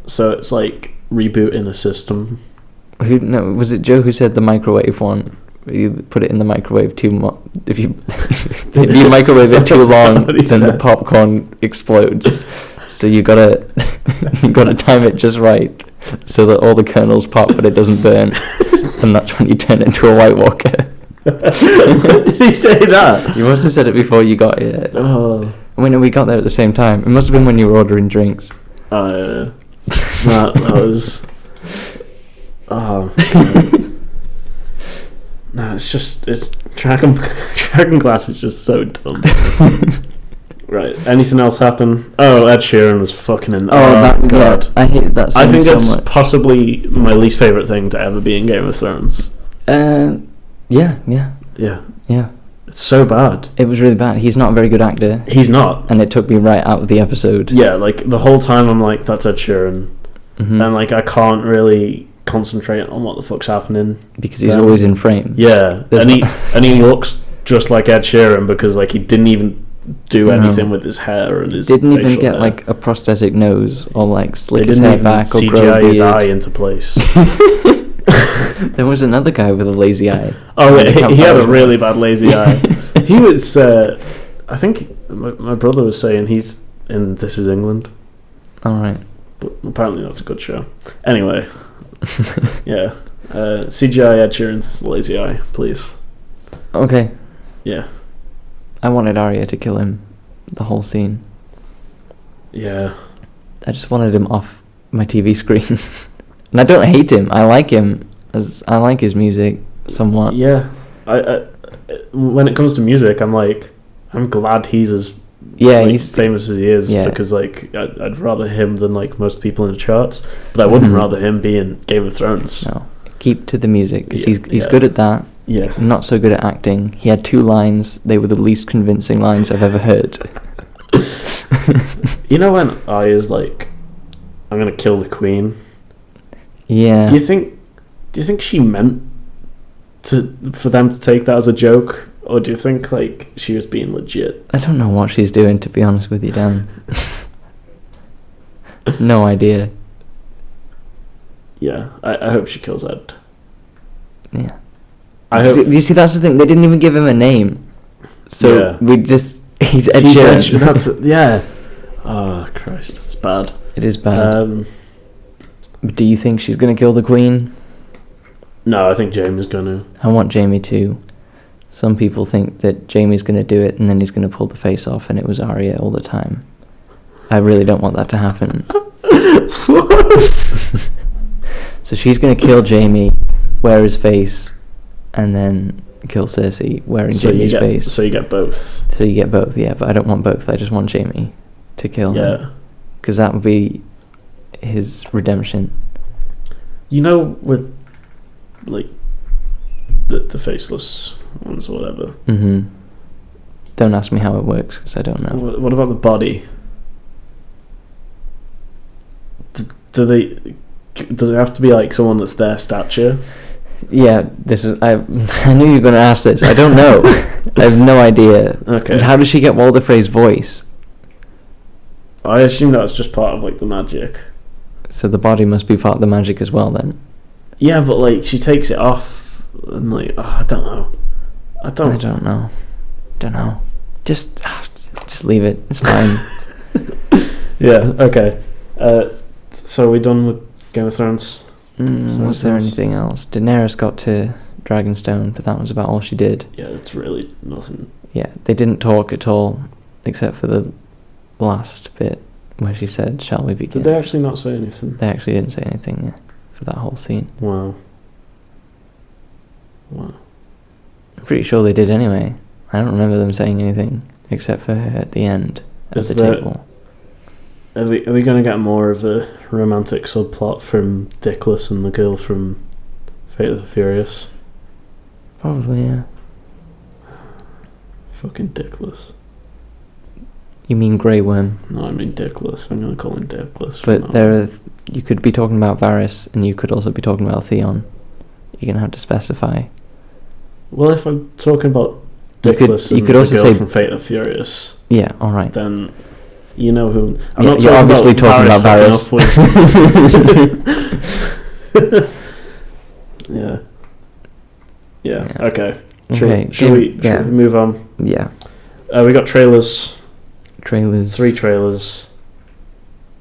So it's like rebooting a system. Was it Joe who said the microwave one? You put it in the microwave too much. If you microwave it too long, then the popcorn explodes. So you gotta time it just right, so that all the kernels pop but it doesn't burn, and that's when you turn it into a White Walker. Did he say that? You must have said it before you got here. Oh. When we got there at the same time. It must have been when you were ordering drinks. Oh, yeah. That was... Oh, God. No, it's Dragonglass is just so dumb. Right. Anything else happen? Oh, Ed Sheeran was fucking in. Oh, that God! Yeah, I hate that song. I think so it's much. Possibly my least favorite thing to ever be in Game of Thrones. Yeah. It's so bad. It was really bad. He's not a very good actor. He's not, and it took me right out of the episode. Yeah, like the whole time I'm like, that's Ed Sheeran, and like I can't really concentrate on what the fuck's happening. Because he's always in frame. Yeah, There's and he looks just like Ed Sheeran because like he didn't even do anything with his hair and his didn't even facial get hair. like a prosthetic nose or like slick They his didn't hair even back or grow a CGI his beard. eye into place. There was another guy with a lazy eye. Oh, I can't he had a find really it. bad lazy eye. He was, I think my brother was saying he's in This Is England, All right. but apparently that's a good show. Anyway, yeah, CGI Ed Sheeran's lazy eye, please. Okay. Yeah, I wanted Arya to kill him, the whole scene. yeah. I just wanted him off my TV screen. And I don't hate him. I like him. I like his music somewhat. Yeah, I when it comes to music, I'm glad he's as He's famous as he is because like I'd rather him than like most people in the charts, but I wouldn't rather him be in Game of Thrones. No, keep to the music because Yeah, he's good at that. Yeah, Not so good at acting. He had 2 lines. They were the least convincing lines I've ever heard. you know when Arya's like, I'm gonna kill the queen. Yeah. Do you think she meant for them to take that as a joke, or do you think like she was being legit? I don't know what she's doing, to be honest with you, Dan. No idea. Yeah, I hope she kills Ed. Yeah. I hope. You see, that's the thing. They didn't even give him a name. So Yeah. he's Ed Sheeran. That's yeah. Oh Christ, it's bad. It is bad. Do you think she's going to kill the queen? No, I think Jamie's gonna. I want Jamie to. Some people think that Jamie's going to do it and then he's going to pull the face off and it was Arya all the time. I really don't want that to happen. What? So she's going to kill Jamie, wear his face, and then kill Cersei wearing Jamie's face. So you get both. So you get both, yeah, but I don't want both. I just want Jamie to kill him. Yeah. Because that would be his redemption. You know, with like the faceless ones or whatever. Mm-hmm. Don't ask me how it works because I don't know. What about the body? Does it have to be like someone that's their stature? Yeah, I knew you were going to ask this. I don't know. I have no idea. Okay. And how does she get Walder Frey's voice? I assume that's just part of like the magic. So the body must be part of the magic as well then. Yeah, but like she takes it off and like I don't know. I don't know. Just leave it. It's fine. Yeah. Okay. So are we done with Game of Thrones? Was there anything else? Daenerys got to Dragonstone, but that was about all she did. Yeah, it's really nothing. Yeah, they didn't talk at all, except for the last bit where she said, "Shall we begin?" Did they actually not say anything? They actually didn't say anything for that whole scene. Wow. I'm pretty sure they did anyway. I don't remember them saying anything except for her at the end at the table. Are we going to get more of a romantic subplot from Dickless and the girl from Fate of the Furious? Probably, yeah. Fucking Dickless. You mean Grey Worm? No, I mean Dickless. I'm going to call him Dickless. But you could be talking about Varys, and you could also be talking about Theon. You're going to have to specify. Well, if I'm talking about Dickless and could the also girl say from Fate of the Furious, yeah, alright. then you know who... I'm Yeah, not you're talking obviously about talking about Varys. Yeah. Yeah, okay. Should we move on? Yeah. We got trailers. Trailers. 3 trailers.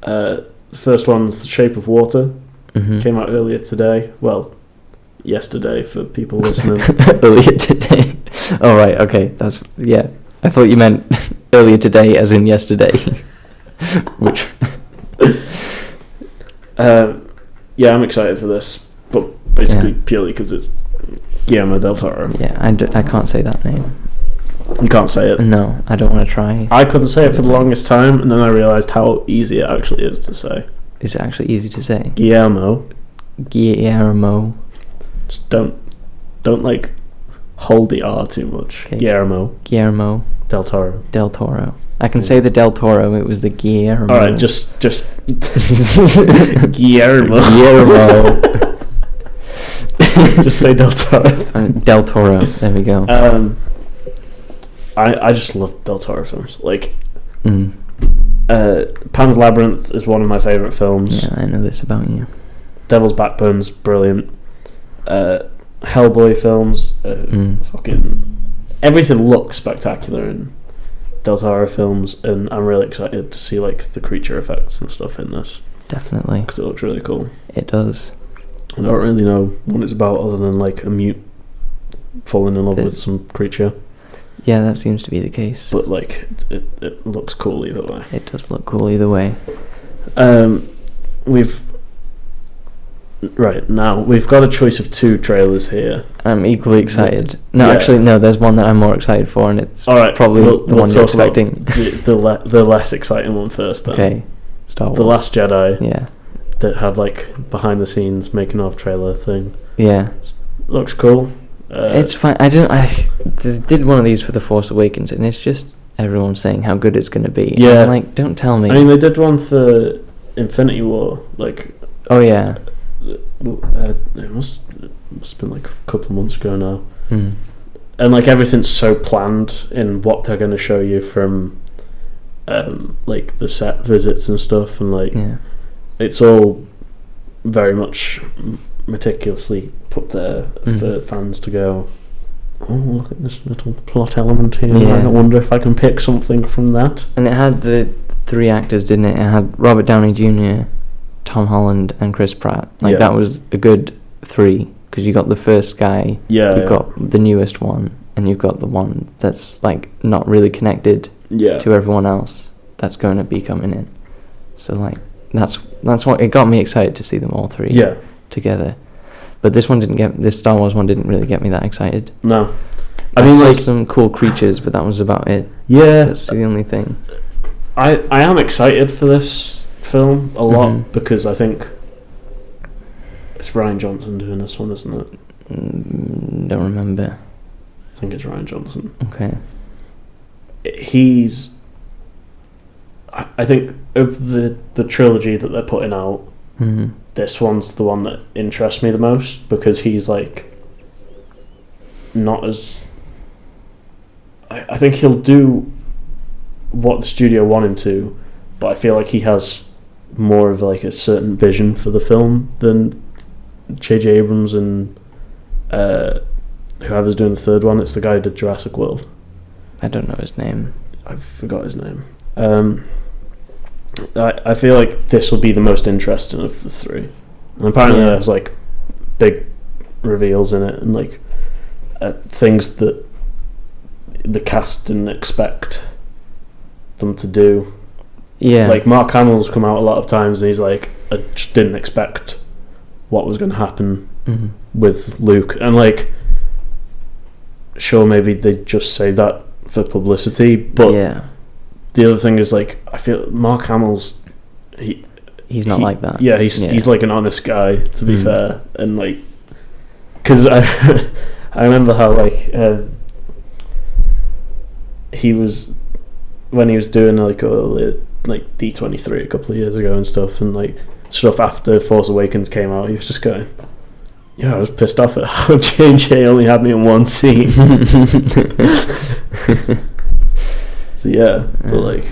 The first one's The Shape of Water. Mm-hmm. Came out earlier today. Well, yesterday for people listening. Earlier today. Oh, right, okay. Yeah. I thought you meant earlier today as in yesterday. Which... yeah, I'm excited for this. But basically purely because it's Guillermo del Toro. Yeah, I can't say that name. You can't say it. No, I don't want to try. I couldn't say it for the longest time, and then I realised how easy it actually is to say. Is it actually easy to say? Guillermo. Just don't like hold the R too much. Okay. Guillermo del Toro. I can say the del Toro. It was the Guillermo. All right, just Guillermo. Just say Del Toro. Del Toro. There we go. I just love Del Toro films. Like, Mm. Pan's Labyrinth is one of my favourite films. Yeah, I know this about you. Devil's Backbone's brilliant. Hellboy films, fucking everything looks spectacular in Del Toro films, and I'm really excited to see like the creature effects and stuff in this. Definitely. Because it looks really cool. It does. I don't really know what it's about other than like a mute falling in love with some creature. Yeah, that seems to be the case. But like it looks cool either way. It does look cool either way. We've got a choice of 2 trailers here. I'm equally excited. No, Yeah. actually, no. There's one that I'm more excited for, and it's probably the one you're expecting. The less exciting one first. Then. Okay, Star Wars. The Last Jedi. Yeah. That had like behind the scenes making of trailer thing. Yeah. Looks cool. It's fine. I did one of these for The Force Awakens, and it's just everyone saying how good it's going to be. Yeah. And I'm like, don't tell me. I mean, they did one for Infinity War. Like. Oh yeah. It must have been like a couple of months ago now. Mm. And like everything's so planned in what they're going to show you from like the set visits and stuff, and like it's all very much meticulously put there for fans to go, oh, look at this little plot element here. I wonder if I can pick something from that. And it had the 3 actors, didn't it? It had Robert Downey Jr., Tom Holland, and Chris Pratt. Like that was a good 3, because you got the first guy, you've got the newest one, and you've got the one that's like not really connected to everyone else that's going to be coming in. So like that's what it got me excited to see them all 3 together. But this Star Wars one didn't really get me that excited. No. I mean, like some cool creatures, but that was about it. Yeah, that's the only thing. I am excited for this film a lot because I think it's Rian Johnson doing this one, isn't it? Don't remember. I think it's Rian Johnson. Okay. I think of the trilogy that they're putting out, this one's the one that interests me the most, because he's like not as... I think he'll do what the studio want him to, but I feel like he has more of like a certain vision for the film than J.J. Abrams and whoever's doing the third one. It's the guy who did Jurassic World. I don't know his name. I forgot his name. I feel like this will be the most interesting of the 3, and apparently there's like big reveals in it, and like things that the cast didn't expect them to do. Yeah, like Mark Hamill's come out a lot of times and he's like, I just didn't expect what was going to happen with Luke, and like, sure, maybe they just say that for publicity, but the other thing is like, I feel Mark Hamill's he's not like that. Yeah, he's like an honest guy, to be fair, and like, because I remember how like he was, when he was doing like D23 a couple of years ago and stuff, and like stuff after Force Awakens came out, he was just going, I was pissed off at how JJ only had me in one scene. So but like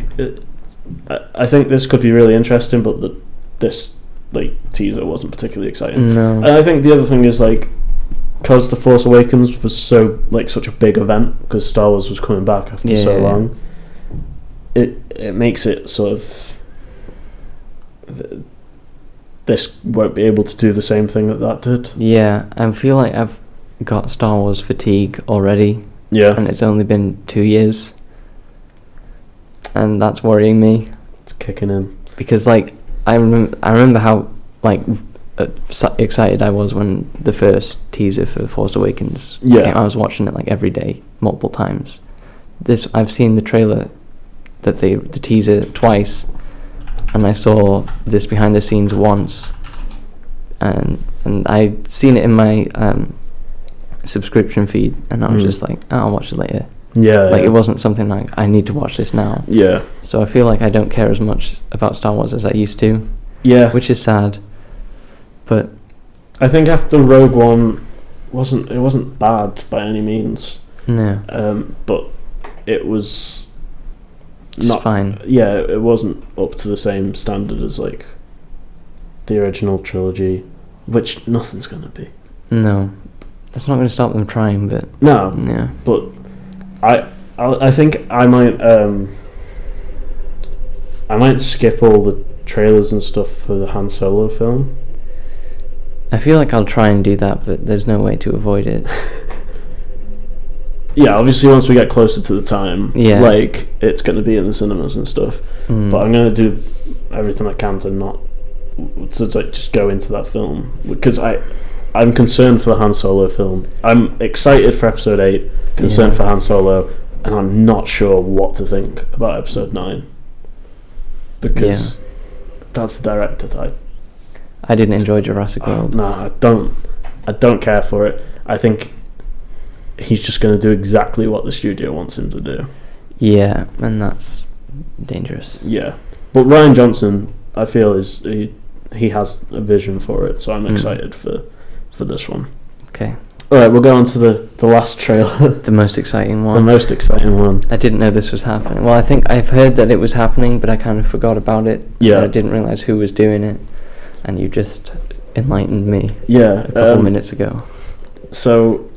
I think this could be really interesting, but this like teaser wasn't particularly exciting. No. And I think the other thing is like, because the Force Awakens was so like such a big event, because Star Wars was coming back after so long, it makes it sort of this won't be able to do the same thing that did. Yeah, I feel like I've got Star Wars fatigue already. Yeah, and it's only been 2 years, and that's worrying me. It's kicking in, because like I remember how like excited I was when the first teaser for Force Awakens came. I was watching it like every day, multiple times. I've seen the trailer, the teaser twice, and I saw this behind the scenes once, and I'd seen it in my subscription feed, and I was just like, I'll watch it later. It wasn't something like, I need to watch this now. So I feel like I don't care as much about Star Wars as I used to, which is sad. But I think after Rogue One wasn't bad by any means. No. But it was Just not fine. Yeah, it wasn't up to the same standard as like the original trilogy, which nothing's gonna be. No. That's not going to stop them trying, but... No, Yeah. but I think I might skip all the trailers and stuff for the Han Solo film. I feel like I'll try and do that, but there's no way to avoid it. Yeah, obviously once we get closer to the time, Yeah. like it's going to be in the cinemas and stuff. Mm. But I'm going to do everything I can to not like just go into that film, because I'm concerned for the Han Solo film. I'm excited for Episode 8, concerned for Han Solo, and I'm not sure what to think about Episode 9, because that's the director that I didn't enjoy Jurassic World. No, I don't care for it. I think he's just going to do exactly what the studio wants him to do. Yeah, and that's dangerous. Yeah, but Rian Johnson, I feel, he has a vision for it, so I'm excited for this one. Okay. Alright, we'll go on to the last trailer. The most exciting one. The most exciting one. I didn't know this was happening. Well, I think I've heard that it was happening, but I kind of forgot about it. Yeah. I didn't realise who was doing it, and you just enlightened me Yeah. a couple minutes ago. So,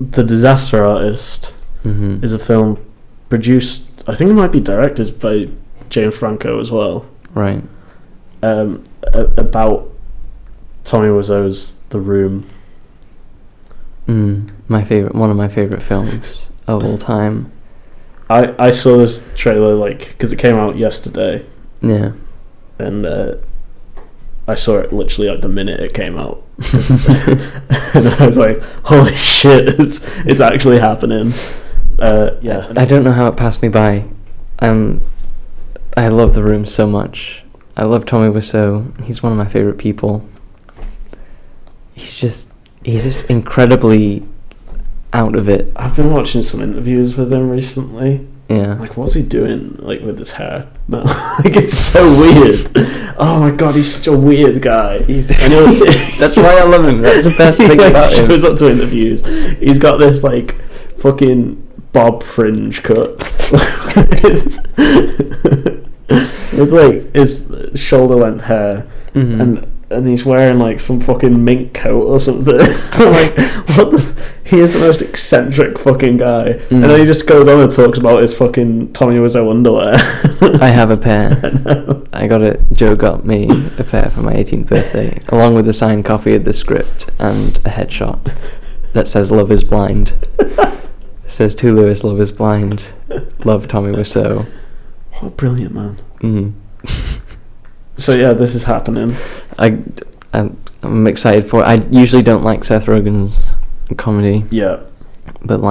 The Disaster Artist Mm-hmm. is a film produced, I think it might be directed by James Franco as well. Right. About Tommy Wiseau's The Room. One of my favourite films of all time. I saw this trailer because it came out yesterday, Yeah. and I saw it literally the minute it came out, and I was like, "Holy shit! It's actually happening!" Yeah. I don't know how it passed me by. I love The Room so much. I love Tommy Wiseau. He's one of my favourite people. He's just incredibly out of it. I've been watching some interviews with him recently. Yeah. Like, what's he doing with his hair? No, it's so weird. Oh my god, he's such a weird guy. That's why I love him. That's the best thing about him. He shows up to interviews. He's got this fucking bob fringe cut with his shoulder length hair, and he's wearing some fucking mink coat or something. What he is the most eccentric fucking guy. And then he just goes on and talks about his fucking Tommy Wiseau underwear. I have a pair. Joe got me a pair for my 18th birthday, along with a signed copy of the script and a headshot that says "Love is blind." It says to Lewis, "Love is blind. Love Tommy Wiseau." What a brilliant man. Mm. So yeah, this is happening. I'm excited for it. I usually don't like Seth Rogen's comedy. Yeah. But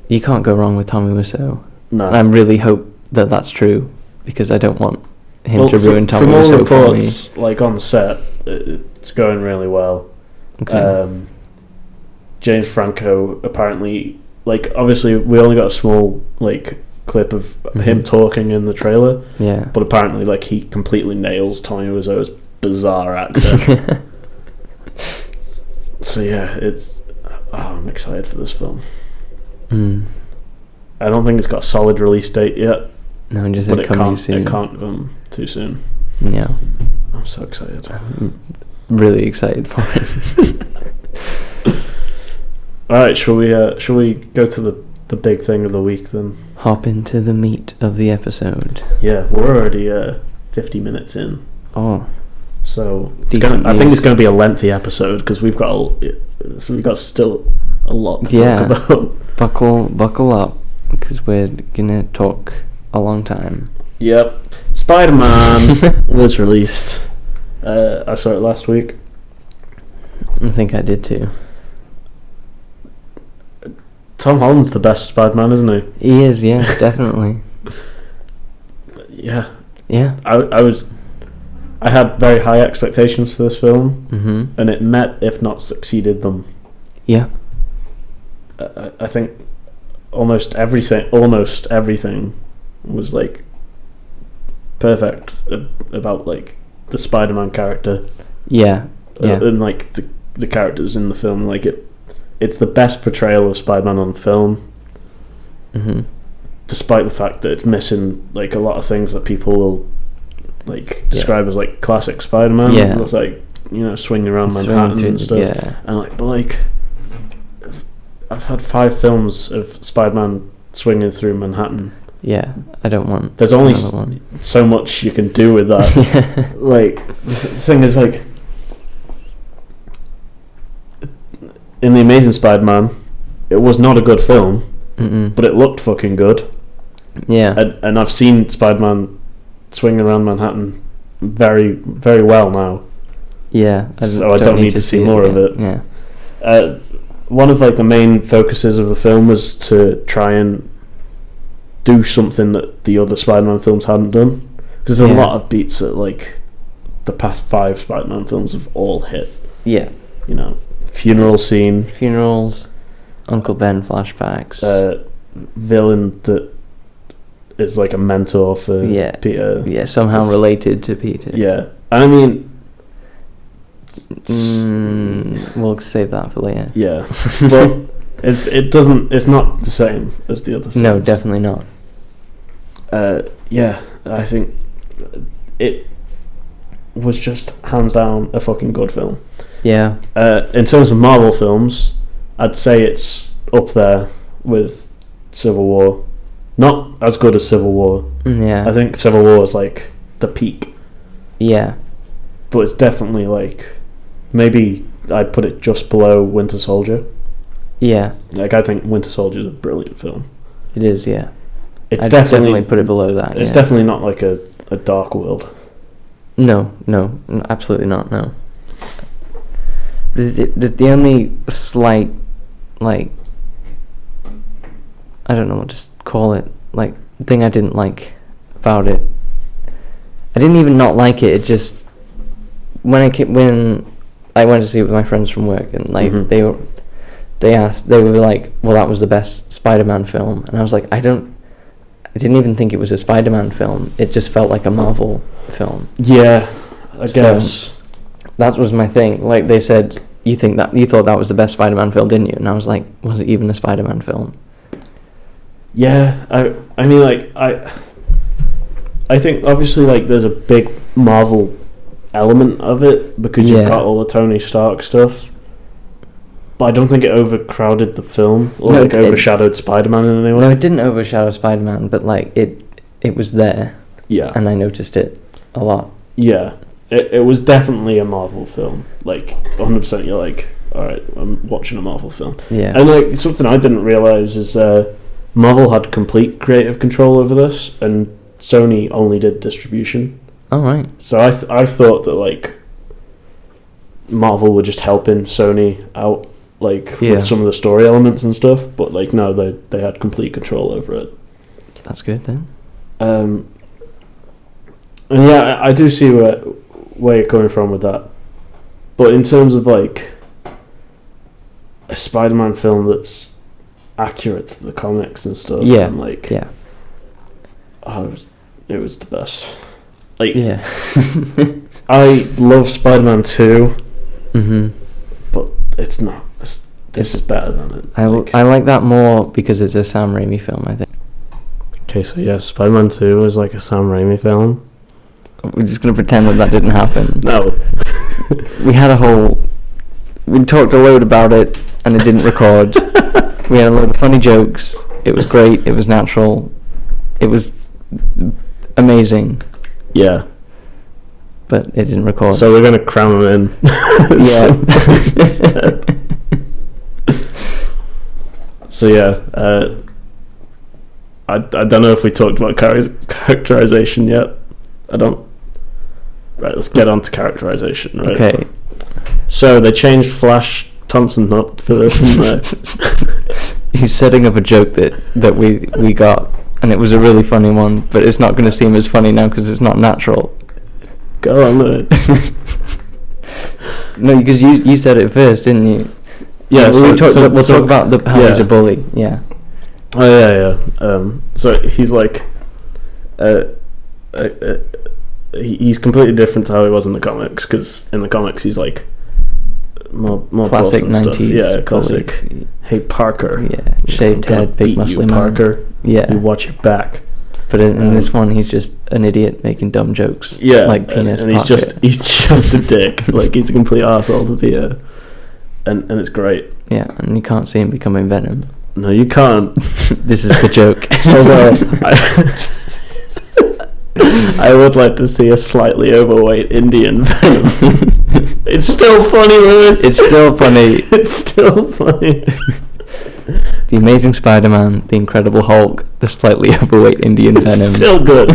you can't go wrong with Tommy Wiseau. No. And I really hope that that's true, because I don't want him to ruin Tommy From all Wiseau for me. reports, on set, it's going really well. Okay. James Franco apparently, obviously we only got a small clip of him talking in the trailer. Yeah. But apparently he completely nails Tommy Wiseau's bizarre accent. So yeah, I'm excited for this film. I don't think it's got a solid release date yet. No, just but it coming soon. It can't come too soon. Yeah. I'm so excited. I'm really excited for it. Alright, shall we go to the big thing of the week then? Hop into the meat of the episode. Yeah, we're already 50 minutes in. Oh. So I think it's going to be a lengthy episode, because we've got still a lot to talk about. Buckle up, because we're gonna talk a long time. Yep. Spiderman was released. I saw it last week. I think I did too. Tom Holland's the best Spider-Man, isn't he? He is, yeah, definitely. Yeah. Yeah. I had very high expectations for this film, and it met, if not succeeded them. Yeah. I think almost everything was perfect about the Spider-Man character. Yeah. Yeah. And the characters in the film. Like it's the best portrayal of Spider-Man on film, despite the fact that it's missing like a lot of things that people will like describe as like classic Spider-Man. Yeah. With like, you know, swinging around Manhattan and stuff. Yeah. And like, but like, I've had 5 films of Spider-Man swinging through Manhattan. Yeah, I don't want. There's only one. so much you can do with that. Yeah. Like, the thing is, like, in The Amazing Spider-Man, it was not a good film, but it looked fucking good. Yeah. And I've seen Spider-Man swing around Manhattan very, very well now. Yeah. So I don't need to see more of it. Yeah. One of like the main focuses of the film was to try and do something that the other Spider-Man films hadn't done. Because there's a lot of beats that like the past 5 Spider-Man films have all hit. Yeah. You know, funeral scene, Funerals, Uncle Ben flashbacks. Villain that is like a mentor for Peter. Yeah, somehow related to Peter. Yeah, I mean, we'll save that for later. yeah, but it's not the same as the other films. No, definitely not. Yeah, I think it was just hands down a fucking good film. Yeah. In terms of Marvel films, I'd say it's up there with Civil War. Not as good as Civil War. Yeah. I think Civil War is like the peak. Yeah. But it's definitely like, maybe I'd put it just below Winter Soldier. Yeah. Like, I think Winter Soldier is a brilliant film. It is, yeah. It's I'd definitely put it below that. It's definitely not like a Dark World. No, absolutely not. No. The only slight, like, I don't know what to call it, like, thing I didn't like about it. I didn't even not like it. It just when I went to see it with my friends from work, and like they were like, well, that was the best Spider-Man film, and I was like, I didn't even think it was a Spider-Man film. It just felt like a Marvel film. Yeah, I guess that was my thing. Like, they said, you thought that was the best Spider-Man film, didn't you? And I was like, was it even a Spider-Man film? Yeah, I mean, like, I think obviously, like, there's a big Marvel element of it because you've got all the Tony Stark stuff, but I don't think it overcrowded the film or overshadowed Spider-Man in any way. No, it didn't overshadow Spider-Man, but like it was there. Yeah, and I noticed it a lot. Yeah, it was definitely a Marvel film. Like 100%, you're like, all right, I'm watching a Marvel film. Yeah, and like something I didn't realize is Marvel had complete creative control over this, and Sony only did distribution. Oh, right. So I thought that like Marvel were just helping Sony out, like with some of the story elements and stuff, but like no, they had complete control over it. That's good then. And yeah, I do see where you're coming from with that, but in terms of like a Spider-Man film that's accurate to the comics and stuff, and like it was the best. Like, yeah. I love Spider-Man 2, but it's not. This is better than it. I like that more because it's a Sam Raimi film, I think. Okay, so yeah, Spider-Man 2 is like a Sam Raimi film. We're just going to pretend that didn't happen. No. We talked a load about it, and it didn't record. We had a load of funny jokes. It was great. It was natural. It was amazing. Yeah. But it didn't record. So we're going to cram them in. Yeah. So yeah, I don't know if we talked about characterization yet. I don't. Right, let's get on to characterization. Right. Okay. So they changed Flash Thompson up for this, didn't they? He's setting up a joke that we got, and it was a really funny one, but it's not going to seem as funny now because it's not natural. Go on with it. No, because you said it first, didn't you? Yeah, we'll talk about how he's a bully. Yeah. Oh yeah. So he's like, he's completely different to how he was in the comics. Because in the comics he's like more classic buff and stuff. 90s. Yeah, classic. colleague. Hey Parker. Yeah, shaved I'm gonna head, big beat you, muscly man. Parker. Yeah. You watch your back. But in this one, he's just an idiot making dumb jokes. Yeah, like penis. and he's just a dick. Like he's a complete arsehole to be a, and it's great. Yeah, and you can't see him becoming Venom. No, you can't. This is the joke. Although I would like to see a slightly overweight Indian Venom. It's still funny, Lewis. It's still funny. It's still funny. The Amazing Spider-Man, The Incredible Hulk, the slightly overweight Indian Venom. It's still good.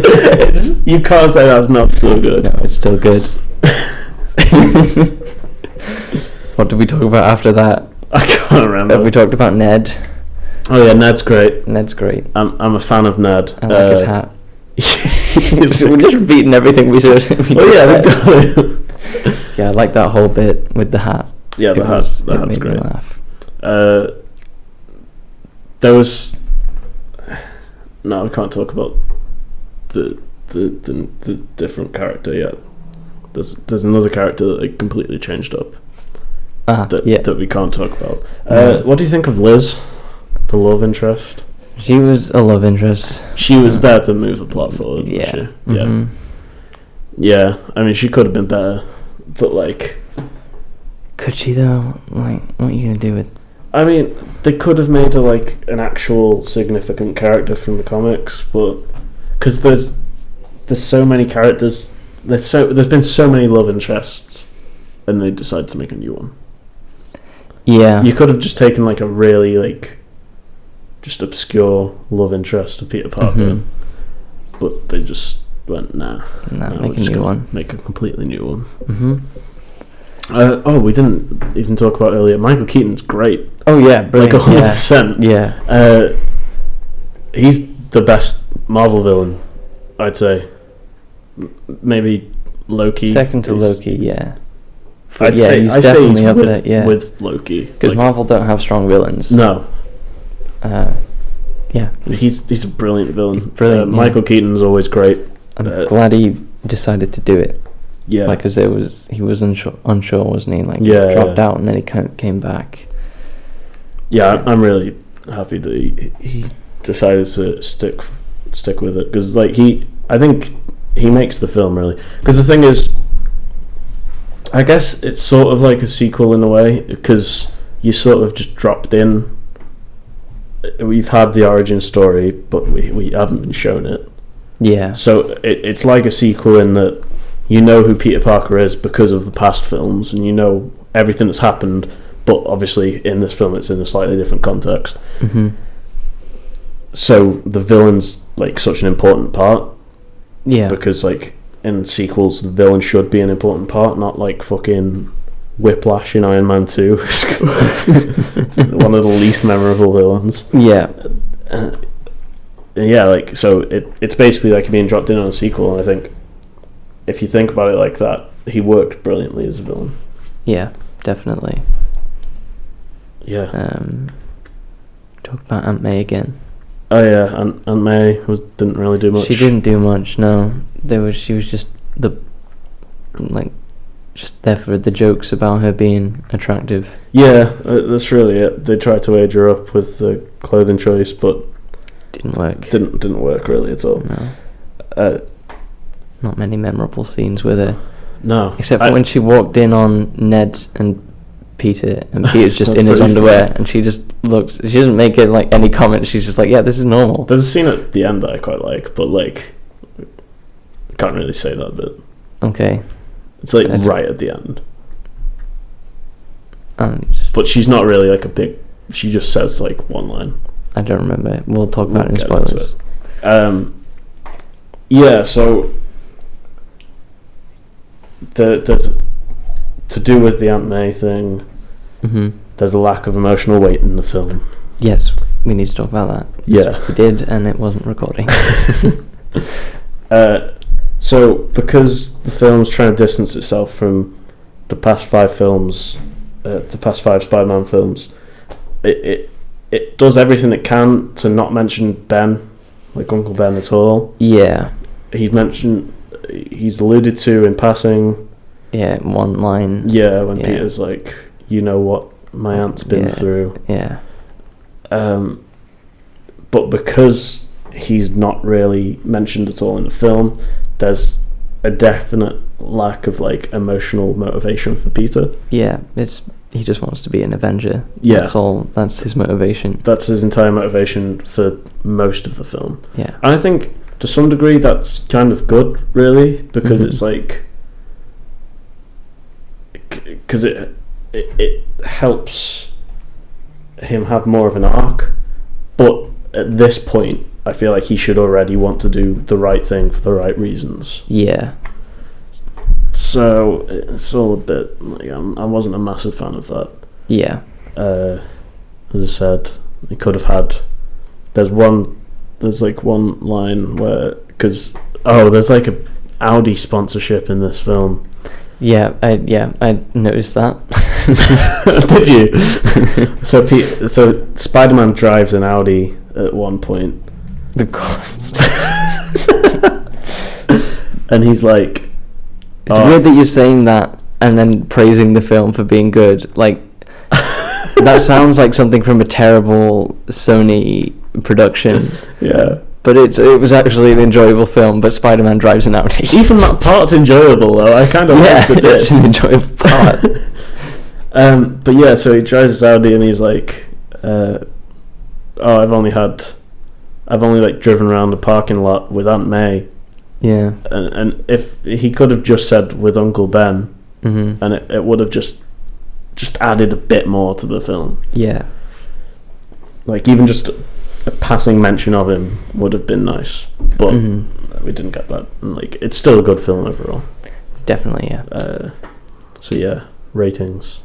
You can't say that's not still good. No, it's still good. What did we talk about after that? I can't remember. Have we talked about Ned? Oh yeah, Ned's great. Ned's great. I'm a fan of Ned. I like his hat. We're just Well, repeating everything we said. yeah, we got it. Yeah, I like that whole bit with the hat. Yeah, the hat's made great. me laugh. There was no, I can't talk about the different character yet. There's another character that like completely changed up that we can't talk about. What do you think of Liz, the love interest? She was a love interest. She was there to move the plot forward. Yeah. Wasn't she? Mm-hmm. Yeah. I mean, she could have been better, but like, could she though? Like, what are you gonna do with? I mean, they could have made her like an actual significant character from the comics, but because there's so many characters, there's been so many love interests, and they decided to make a new one. Yeah, you could have just taken like a really like just obscure love interest of Peter Parker, but they just went make a new one. Make a completely new one. Mm-hmm. We didn't even talk about earlier. Michael Keaton's great. Oh yeah, brilliant. Like 100%. Yeah. He's the best Marvel villain, I'd say. Maybe Loki. Second to Loki, yeah. I'd say he's up with, there, yeah. with Loki. Because Marvel don't have strong villains. No. Yeah. He's a brilliant villain. He's brilliant. Michael Keaton's always great. I'm glad he decided to do it. Yeah. Like, because he was unsure, wasn't he? Like, yeah, dropped out and then he kind of came back. Yeah, I'm really happy that he decided to stick with it, because like I think he makes the film really. Because the thing is, I guess it's sort of like a sequel in a way, because you sort of just dropped in. We've had the origin story, but we haven't been shown it. Yeah. So it's like a sequel in that you know who Peter Parker is because of the past films, and you know everything that's happened, but obviously in this film it's in a slightly different context. Mm-hmm. So the villain's like such an important part. Yeah. Because like in sequels the villain should be an important part, not like fucking Whiplash in Iron Man 2. One of the least memorable villains. Yeah. Yeah, like, so it's basically like being dropped in on a sequel, and I think if you think about it like that, he worked brilliantly as a villain. Yeah, definitely. Yeah. Talk about Aunt May again. Oh yeah, Aunt May didn't really do much. She didn't do much. No, she was just just there for the jokes about her being attractive. Yeah, that's really it. They tried to age her up with the clothing choice, but didn't work. Didn't work really at all. No. Not many memorable scenes with her. No. Except for when she walked in on Ned and Peter, and Peter's just in his underwear, and she just looks. She doesn't make it like any comment. She's just like, "Yeah, this is normal." There's a scene at the end that I quite like, but like, I can't really say that bit. Okay. It's like right at the end. But she's not really like a big. She just says like one line. I don't remember. We'll talk about it in spoilers. Yeah. So the to do with the Aunt May thing. Mm-hmm. There's a lack of emotional weight in the film. Yes, we need to talk about that. Yeah, we did, and it wasn't recording. So because the film's trying to distance itself from the past 5 films, the past 5 Spider-Man films, it does everything it can to not mention Ben, like Uncle Ben at all. Yeah, he's alluded to in passing. Yeah, one line. Yeah, when Peter's like, you know what my aunt's been through. Yeah. But because he's not really mentioned at all in the film, there's a definite lack of like emotional motivation for Peter. Yeah, he just wants to be an Avenger. Yeah. That's all. That's his motivation. That's his entire motivation for most of the film. Yeah. And I think to some degree that's kind of good, really, because it's like, because it helps him have more of an arc. But at this point, I feel like he should already want to do the right thing for the right reasons. Yeah. So it's all a bit like I wasn't a massive fan of that. Yeah. As I said, he could have had. There's one line where there's like a Audi sponsorship in this film. Yeah, I noticed that. Did you? So Spider-Man drives an Audi at one point. The cost. And he's like, it's weird that you're saying that and then praising the film for being good. Like, that sounds like something from a terrible Sony production. Yeah. But it was actually an enjoyable film, but Spider-Man drives an Audi. Even that part's enjoyable, though. I kind of like the bit. It's an enjoyable part. But yeah, so he drives his Audi and he's like, I've only like driven around the parking lot with Aunt May. Yeah. And if he could have just said with Uncle Ben, and it would have just added a bit more to the film. Yeah. Like, even just a passing mention of him would have been nice, but we didn't get that. And like, it's still a good film overall. Definitely, yeah. So yeah, ratings.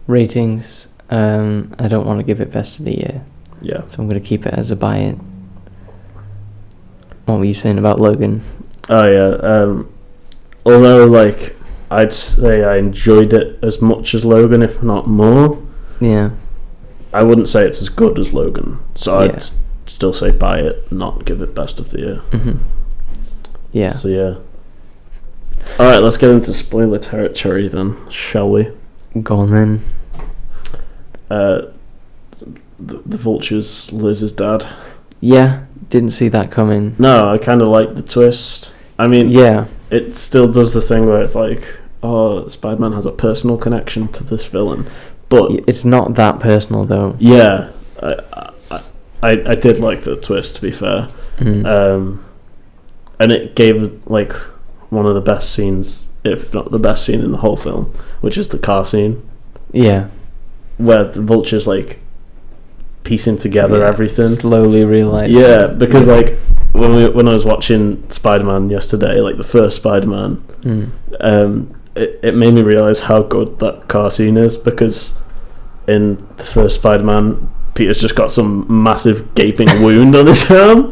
I don't want to give it best of the year. Yeah. So I'm going to keep it as a buy-in. What were you saying about Logan? Oh yeah. Although like I'd say I enjoyed it as much as Logan, if not more. Yeah. I wouldn't say it's as good as Logan, so Yeah. I'd still say buy it, not give it best of the year. Yeah. So yeah. All right, let's get into spoiler territory then, shall we? Go on then. The Vulture's Liz's dad. Yeah, didn't see that coming. No, I kind of like the twist. I mean, Yeah. it still does the thing where it's like, oh, Spider-Man has a personal connection to this villain, but It's not that personal, though. yeah, I did like the twist, to be fair. And it gave like one of the best scenes, if not the best scene in the whole film, which is the car scene Yeah. where the Vulture's like piecing together everything. Slowly realising. Yeah, because like when I was watching Spider-Man yesterday, like the first Spider-Man, it made me realise how good that car scene is, because in the first Spider-Man, Peter's just got some massive gaping wound on his arm,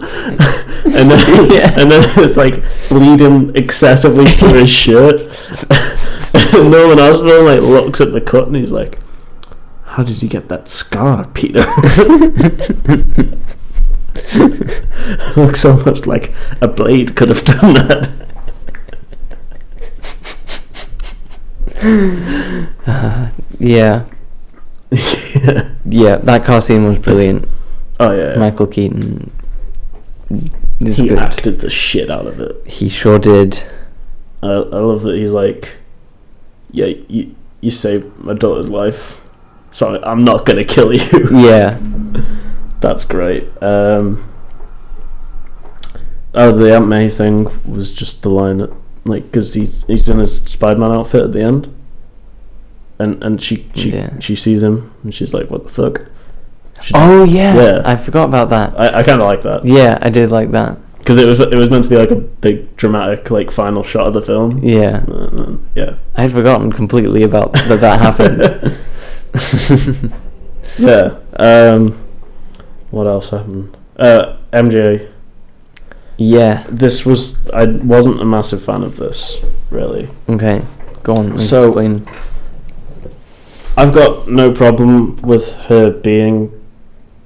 and then it's like bleeding excessively through his shirt. And Norman Osborn like looks at the cut and he's like, "How did you get that scar, Peter?" It looks almost like a blade could have done that. Yeah. Yeah, that car scene was brilliant. Oh yeah. Michael Keaton is He good. acted the shit out of it. He sure did. I love that he's like, yeah, you saved my daughter's life, so I'm not gonna kill you. Yeah. That's great. The Aunt May thing was just the line that, like, because he's in his Spider-Man outfit at the end, and she sees him and she's like, "What the fuck?" Yeah. I forgot about that. I kind of like that. Yeah, I did like that. Because it was meant to be like a big dramatic like final shot of the film. Yeah. Yeah. I had forgotten completely about that happened. Yeah. What else happened? MJ. Yeah. I wasn't a massive fan of this, really. Okay. Go on. So- Explain. I've got no problem with her being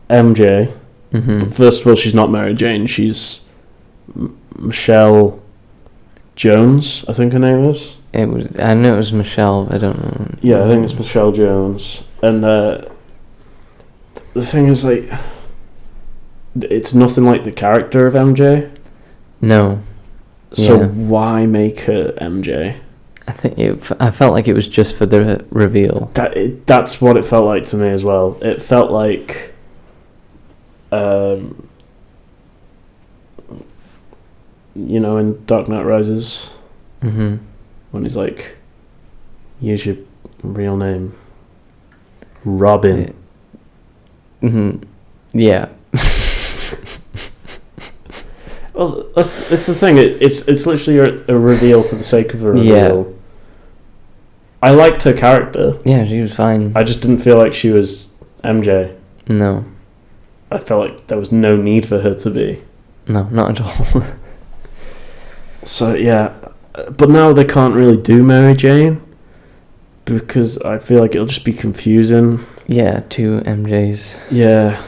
MJ. But first of all, she's not Mary Jane. She's Michelle Jones, I think her name is. It was. I know it was Michelle. I don't know. Yeah, I think it's Michelle Jones. And the thing is, like, it's nothing like the character of MJ. No. So Yeah. why make her MJ? I think I felt like it was just for the reveal. That's what it felt like to me as well. It felt like, you know, in Dark Knight Rises, Mhm. when he's like, use your real name, Robin. Mhm. Yeah. Well, it's the thing. It's literally a reveal for the sake of a reveal. Yeah. I liked her character. Yeah, she was fine. I just didn't feel like she was MJ. No. I felt like there was no need for her to be. No, not at all. So yeah, but now they can't really do Mary Jane because I feel like it'll just be confusing. Yeah, 2 MJs. Yeah.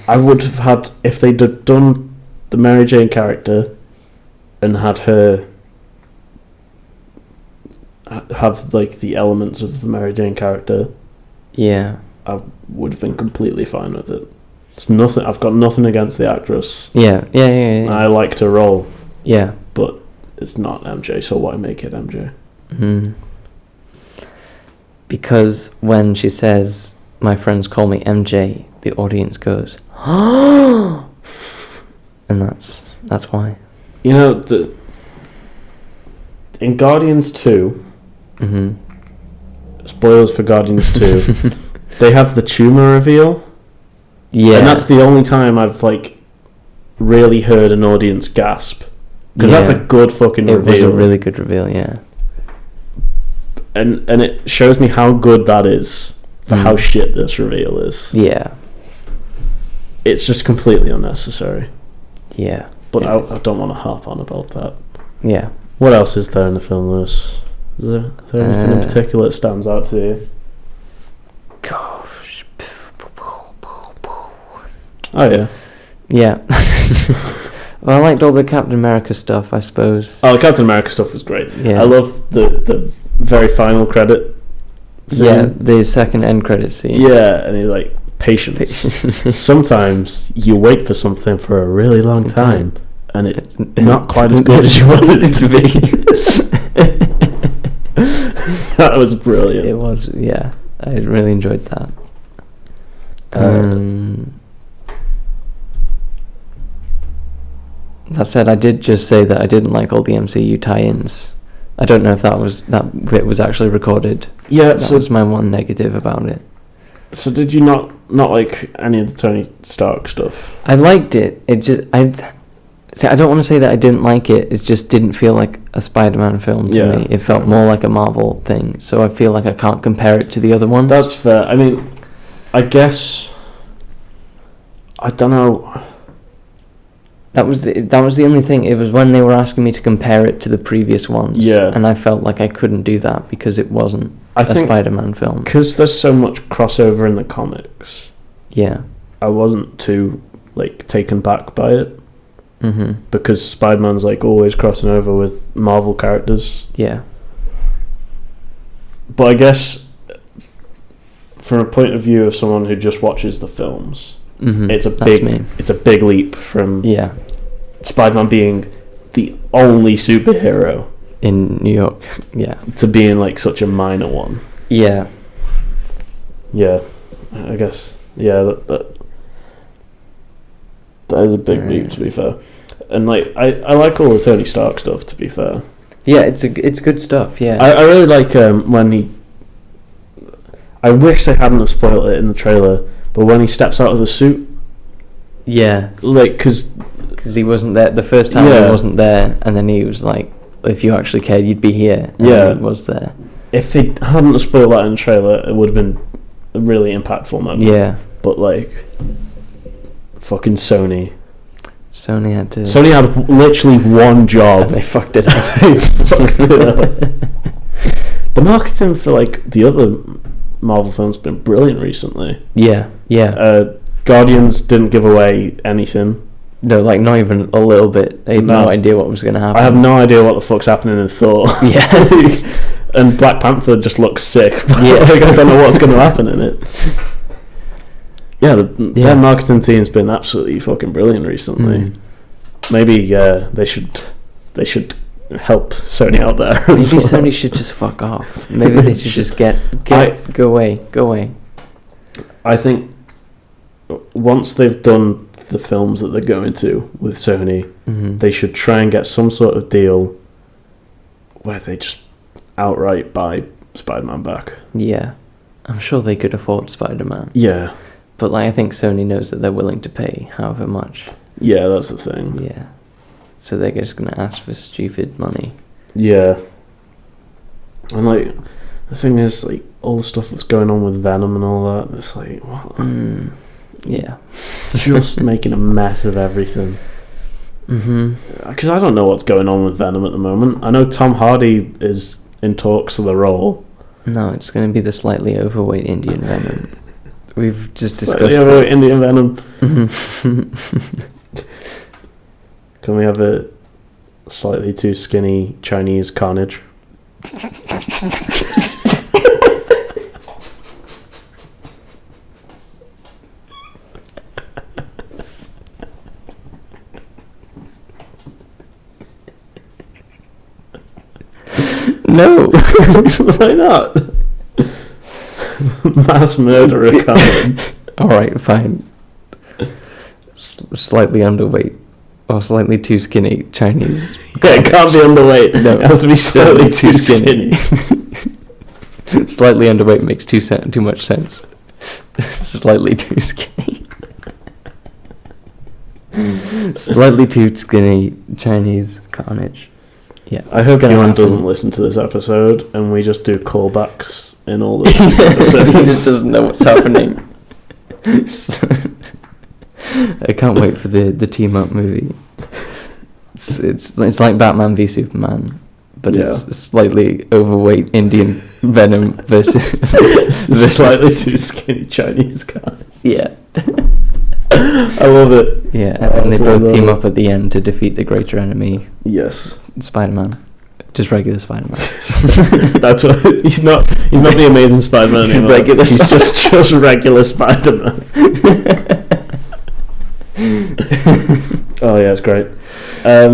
I would have had, if they'd have done the Mary Jane character and had her have like the elements of the Mary Jane character, Yeah. I would have been completely fine with it. It's nothing. I've got nothing against the actress. Yeah. I liked her role, Yeah. but it's not MJ, so why make it MJ? Because when she says, "My friends call me MJ," the audience goes, "Oh!" And that's why. You know, in Guardians 2, spoilers for Guardians 2, they have the tumor reveal. Yeah. And that's the only time I've, like, really heard an audience gasp. Because that's a good fucking reveal. It was a really good reveal, yeah. And it shows me how good that is for how shit this reveal is. Yeah. It's just completely unnecessary. Yeah. But I don't want to harp on about that. Yeah. What else is there in the film, Lewis? Is there anything in particular that stands out to you? Gosh. Oh, yeah. Yeah. Well, I liked all the Captain America stuff, I suppose. Oh, the Captain America stuff was great. Yeah. I love the very final credit scene. Yeah, the second end credit scene. Yeah, and he's like, patience. Sometimes you wait for something for a really long time, and it's not quite as good as you wanted it to be. That was brilliant. It was, yeah. I really enjoyed that. That said, I did just say that I didn't like all the MCU tie-ins. I don't know if that bit was actually recorded. Yeah, that was my one negative about it. So did you not like any of the Tony Stark stuff? I liked it. I don't want to say that I didn't like it. It just didn't feel like a Spider-Man film to me. It felt more like a Marvel thing. So I feel like I can't compare it to the other ones. That's fair. I mean, I guess I don't know. That was the only thing. It was when they were asking me to compare it to the previous ones. Yeah. And I felt like I couldn't do that because it wasn't a Spider-Man film. Because there's so much crossover in the comics. Yeah. I wasn't too like taken back by it. Mhm. Because Spider-Man's like always crossing over with Marvel characters. Yeah. But I guess from a point of view of someone who just watches the films, it's a big leap from Spider-Man being the only superhero in New York, to being like such a minor one. Yeah. Yeah, I guess. Yeah, that is a big leap, to be fair. And like I like all the Tony Stark stuff, to be fair. Yeah, it's good stuff. Yeah. I really like when he. I wish they hadn't have spoiled it in the trailer, but when he steps out of the suit. Yeah. Like, because he wasn't there the first time. He wasn't there, and then he was like, "If you actually cared, you'd be here." And he was there. If they hadn't spoiled that in the trailer, it would have been a really impactful moment. Yeah. But like, fucking Sony had literally one job. And they fucked it up. The marketing for like the other Marvel films has been brilliant recently. Yeah. Guardians didn't give away anything. No, like not even a little bit. They had no idea what was going to happen. I have no idea what the fuck's happening in Thor. Yeah. And Black Panther just looks sick. But Yeah. like, I don't know what's going to happen in it. Yeah, their marketing team's been absolutely fucking brilliant recently. Maybe they should help Sony out there. Maybe Sony should just fuck off. Maybe they should just go away. I think once they've done the films that they're going to with Sony, they should try and get some sort of deal where they just outright buy Spider-Man back. Yeah, I'm sure they could afford Spider-Man. Yeah, but like I think Sony knows that they're willing to pay however much. Yeah, that's the thing. Yeah, so they're just gonna ask for stupid money. Yeah, and like the thing is, like all the stuff that's going on with Venom and all that, it's like what? Yeah, just making a mess of everything. Because I don't know what's going on with Venom at the moment. I know Tom Hardy is in talks for the role. No, it's going to be the slightly overweight Indian Venom. We've just discussed slightly overweight Indian Venom. Can we have a slightly too skinny Chinese Carnage? No. Why not? Mass murderer Carnage. Alright, fine. Slightly underweight. Or slightly too skinny Chinese. Yeah, it can't be underweight. No, it has to be slightly too skinny. Slightly underweight makes too much sense. Slightly too skinny. Slightly too skinny Chinese Carnage. Yeah. I hope anyone doesn't listen to this episode and we just do callbacks in all the episodes. He just doesn't know what's happening. I can't wait for the team up movie. It's like Batman v Superman, but it's slightly overweight Indian Venom versus slightly too skinny Chinese guy. Yeah. I love it. Yeah, and they both team up at the end to defeat the greater enemy. Yes. Spider-Man. Just regular Spider-Man. That's what he's not the Amazing Spider-Man anymore. He's just regular Spider-Man. Oh yeah, it's great. I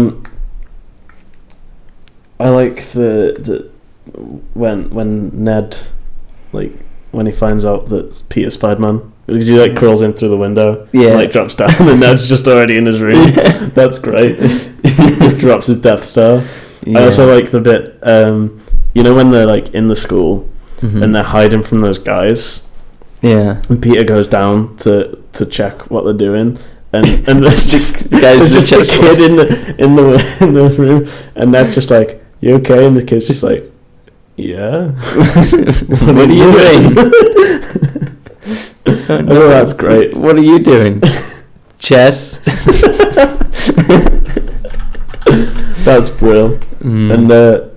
like the when Ned, like when he finds out that Peter's Spider-Man, because he like crawls in through the window, and, like drops down, and Ned's just already in his room. That's great. He drops his Death Star. I also like the bit, you know, when they're like in the school and they're hiding from those guys. Yeah. And Peter goes down to check what they're doing. And there's just a kid in the room, and that's just like, "You okay?" And the kid's just like, "Yeah." What are you doing? Oh, that's great. What are you doing? Chess. That's brilliant. And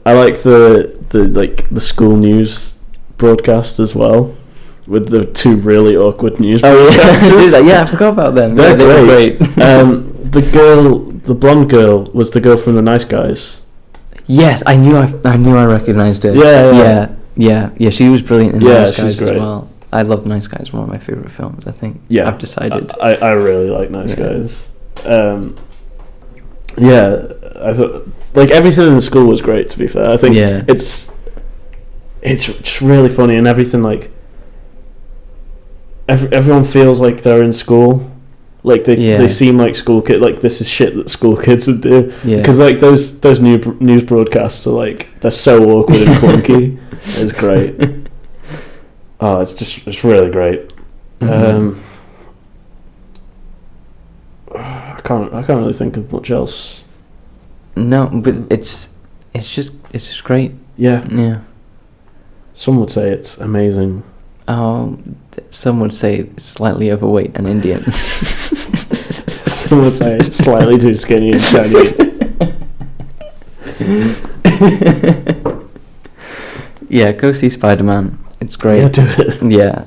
I like the school news broadcast as well, with the two really awkward news broadcasters. Yeah, I forgot about them. They're great. The blonde girl was the girl from The Nice Guys. Yes, I knew I recognized her. Yeah. She was brilliant in Nice Guys as well. I love Nice Guys, one of my favorite films. I think. Yeah, I've decided. I really like Nice Guys. I thought like everything in the school was great. To be fair, I think it's just really funny, and everything like. Everyone feels like they're in school, like they seem like school kids. Like this is shit that school kids would do. Because like those news broadcasts are like they're so awkward and clunky. It's great. Oh, it's really great. I can't really think of much else. No, but it's just great. Yeah. Some would say it's amazing. Oh, some would say it's slightly overweight and Indian. Some would say it's slightly too skinny and Chinese. Yeah, go see Spider-Man. It's great. Yeah, do it. Yeah.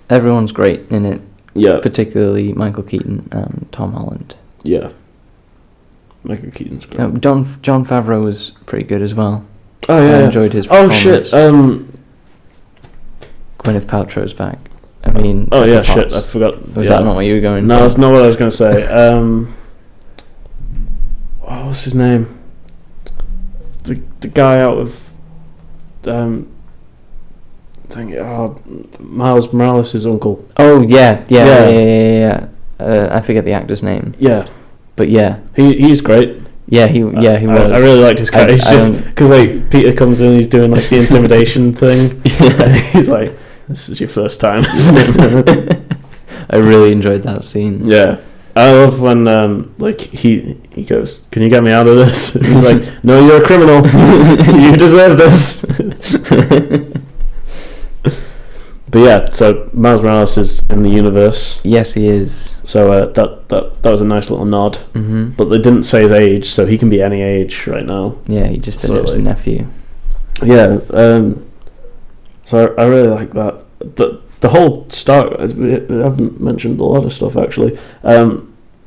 Everyone's great in it. Yeah. Particularly Michael Keaton and Tom Holland. Yeah. Michael Keaton's great. John Favreau was pretty good as well. Oh yeah. I enjoyed his Oh performance. shit. Gwyneth Paltrow's back. I mean. Oh yeah, Pepper shit. Potts. I forgot. Was yeah. that not what you were going? No, for? that's not what I was going to say. What's his name? The guy out of Miles Morales' uncle. Oh yeah. I forget the actor's name. Yeah, But yeah, he's great. he was. I really liked his character because like Peter comes in, he's doing like the intimidation thing, and he's like, "This is your first time, isn't it?" I really enjoyed that scene. Yeah. I love when like he goes, "Can you get me out of this?" And he's like, "No, you're a criminal. You deserve this." But yeah, so Miles Morales is in the universe. Yes, he is. So that was a nice little nod. Mm-hmm. But they didn't say his age, so he can be any age right now. Yeah, he just said it was a like- nephew. Yeah. So I really like that. The whole start. I haven't mentioned a lot of stuff actually.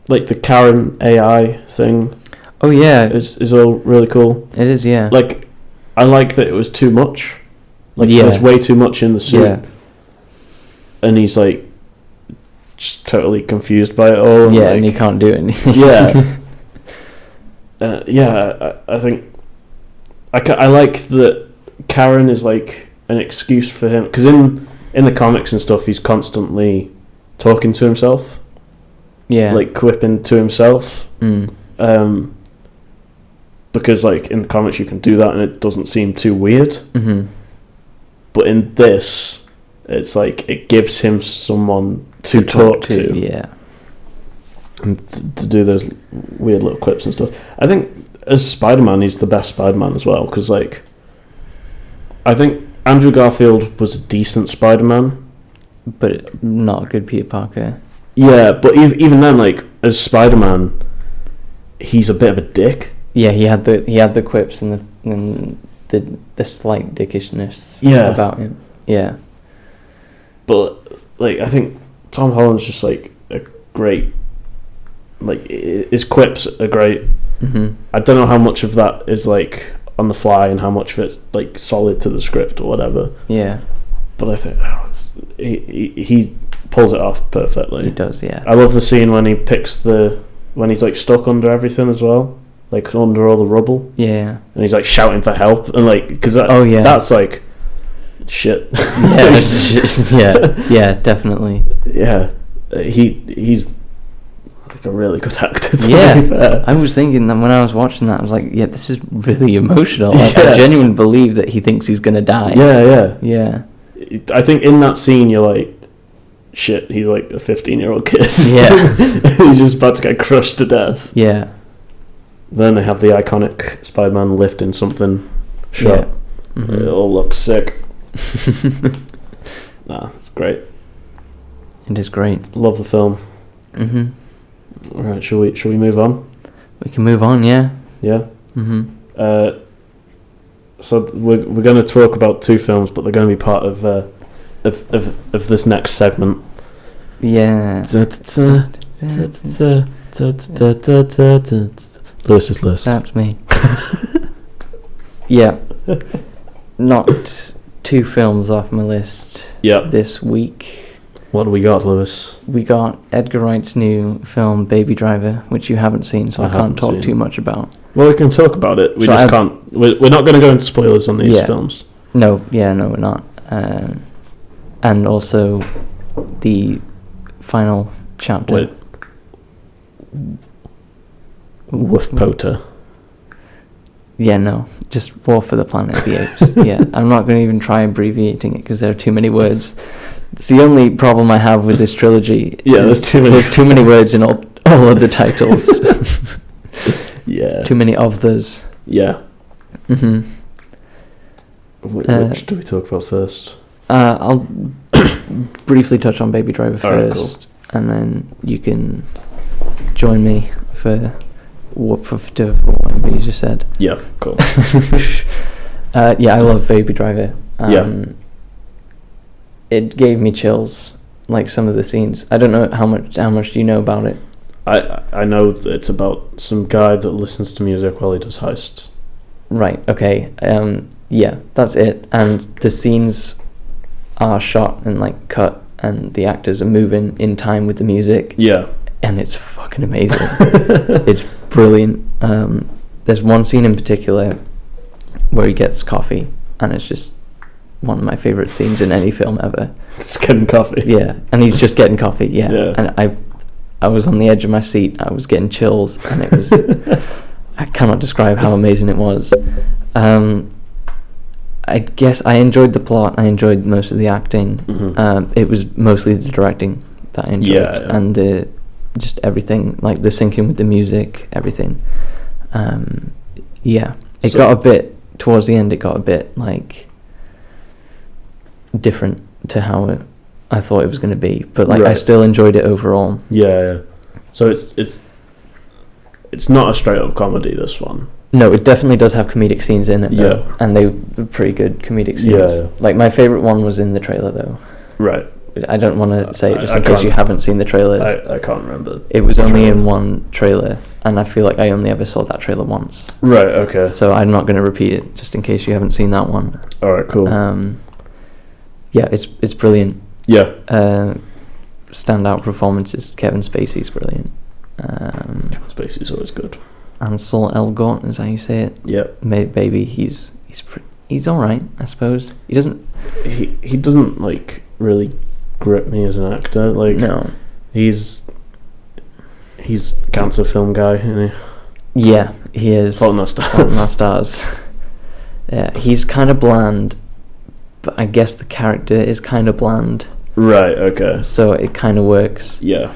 Like the Karen AI thing Oh yeah, is all really cool. it is. Yeah. Like, I like that it was too much. Like, Yeah. there's way too much in the suit, Yeah. and he's like just totally confused by it all. And Yeah, like, and you can't do anything. Yeah. I think I like that Karen is like an excuse for him, because in the comics and stuff, he's constantly talking to himself, Yeah. like quipping to himself. Mm. Because like in the comics you can do that and it doesn't seem too weird, Mm-hmm. but in this, it's like it gives him someone to talk to. Yeah. And to do those weird little quips and stuff. I think as Spider-Man, he's the best Spider-Man as well, because like I think Andrew Garfield was a decent Spider-Man, But not a good Peter Parker. yeah, but even then, like as Spider-Man, he's a bit of a dick. Yeah, he had the quips and the slight dickishness. Yeah. About him. Yeah. But like I think Tom Holland's just like a great, like his quips are great. Mm-hmm. I don't know how much of that is like on the fly and how much of it's like solid to the script or whatever. Yeah. But I think he pulls it off perfectly. He does. Yeah. I love the scene when he picks when he's like stuck under everything as well, like under all the rubble, Yeah. and he's like shouting for help, and like because Oh, yeah. that's like shit. Yeah, definitely. Yeah, he's like a really good actor. To Yeah, be fair. I was thinking that when I was watching that, I was like, yeah, this is really emotional. Like, Yeah. I genuinely believe that he thinks he's gonna die. Yeah. Yeah. I think in that scene you're like, shit, he's like a 15-year-old kid. Yeah. He's just about to get crushed to death. Yeah. Then they have the iconic Spider-Man lifting something shot. Yeah. Mhm. It all looks sick. Nah, it's great. It is great. Love the film. Mhm. All right, shall we move on? We can move on. Yeah. Yeah. Mhm. So we're going to talk about two films, but they're going to be part of this next segment. Yeah. Lewis's list. That's me. Yeah. Knocked two films off my list Yeah. this week. What do we got, Lewis? We got Edgar Wright's new film Baby Driver, which you haven't seen, so I can't haven't talk seen. too much about. Well, we can talk about it. We So just I've- can't. We're not going to go into spoilers on these Yeah. films. No, we're not. And also the final chapter. Wait. Woof Poter. Yeah, no, just War for the Planet of the Apes. Yeah, I'm not going to even try abbreviating it because there are too many words. It's the only problem I have with this trilogy. Yeah, there's too many. There's too many words in all of the titles. Yeah. Too many of those. Yeah. Mm-hmm. Which do we talk about first? I'll briefly touch on Baby Driver Alright, first, cool. and then you can join me for whatever you just said. Yeah, cool. Yeah, I love Baby Driver. Yeah. It gave me chills, like some of the scenes. I don't know how much do you know about it? I know that it's about some guy that listens to music while he does heists. Right. Okay. Yeah, that's it. And the scenes are shot and like cut, and the actors are moving in time with the music. Yeah. And it's fucking amazing. It's brilliant. There's one scene in particular where he gets coffee, and it's just one of my favourite scenes in any film ever. Just getting coffee. Yeah, and he's just getting coffee. Yeah, Yeah. And I was on the edge of my seat. I was getting chills, and it was. I cannot describe how amazing it was. I guess I enjoyed the plot. I enjoyed most of the acting. Mm-hmm. It was mostly the directing that I enjoyed, Yeah. and just everything, like the syncing with the music, everything. Yeah, it got a bit towards the end. It got a bit like different to how I thought it was going to be, but like I still enjoyed it overall. Yeah. So it's not a straight up comedy, this one. No, it definitely does have comedic scenes in it, though, Yeah. and they were pretty good comedic scenes. Yeah. Like my favorite one was in the trailer, though. Right. I don't want to say it just I in case can't- you haven't seen the trailers. I can't remember. It was only trailer. in one trailer, and I feel like I only ever saw that trailer once. Right, okay. So I'm not going to repeat it, just in case you haven't seen that one. Alright, cool. Yeah, it's brilliant. Yeah. Standout performances. Kevin Spacey's brilliant. Spacey's always good. Ansel Elgort, is that how you say it? Yeah. Baby, he's all right, I suppose. He doesn't. He doesn't like really grip me as an actor. Like No. he's cancer film guy, isn't he? Yeah, he is. Fault in Our Stars. Fault in Our Stars. Yeah, he's kind of bland, but I guess the character is kind of bland, Right. Okay. so it kind of works. Yeah.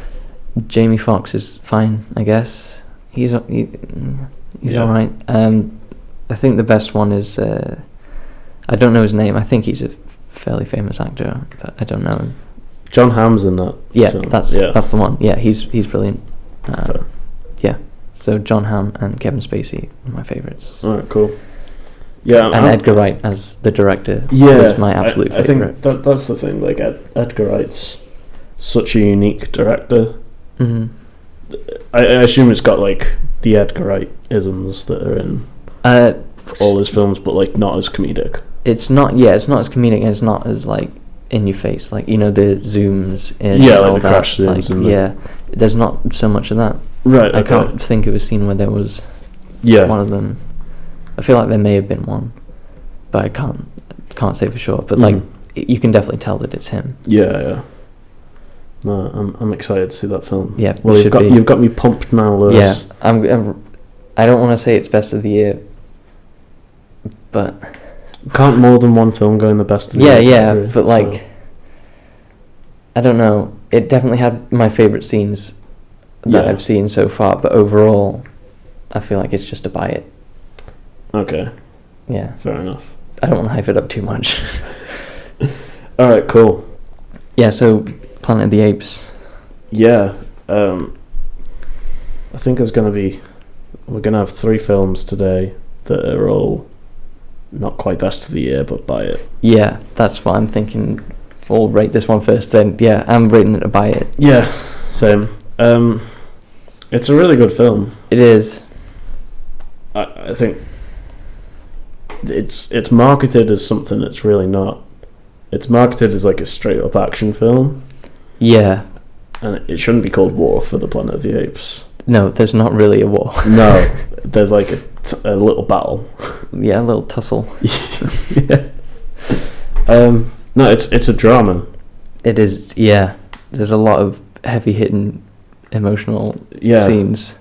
Jamie Foxx is fine, I guess. He's Yeah. all right. I think the best one is I don't know his name. I think he's a fairly famous actor, but I don't know him. John Hamm's in that. Yeah, film. that's the one. Yeah, he's brilliant. Fair. Yeah, so John Hamm and Kevin Spacey are my favourites. Alright, cool. Yeah, And Edgar Wright as the director yeah, was my absolute I favourite. think that's the thing. Like Edgar Wright's such a unique director. Hmm. I assume it's got like the Edgar Wright isms that are in all his films, but like not as comedic. It's not. Yeah, it's not as comedic, and it's not as like in your face. Like the zooms in. Yeah, and like all the that. crash zooms and yeah, there's not so much of that. Right. I Okay. can't think of a scene where there was Yeah. one of them. I feel like there may have been one, but I can't say for sure. But like you can definitely tell that it's him. Yeah. No, I'm excited to see that film. Yeah, Well, should be. you've got me pumped now, Lewis. Yeah, I don't want to say it's best of the year, but Can't more than one film go in the best of the yeah, year yeah. category, But like, so- I don't know. It definitely had my favorite scenes that Yeah. I've seen so far. But overall, I feel like it's just a buy it. Okay, Yeah, fair enough. I don't want to hype it up too much. All right, cool. Yeah. So Planet of the Apes. Yeah, I think we're gonna have 3 films today that are all not quite best of the year, but buy it. Yeah, that's what I'm thinking. We'll rate this one first, then. Yeah, I'm rating it a buy it. Yeah, same. It's a really good film. It is. I think it's marketed as something it's really not. It's marketed as like a straight up action film, Yeah. and it shouldn't be called War for the Planet of the Apes. No, there's not really a war. No, there's like a little battle. Yeah, a little tussle. Yeah. No, it's a drama. It is. Yeah. There's a lot of heavy hitting, emotional Yeah. scenes.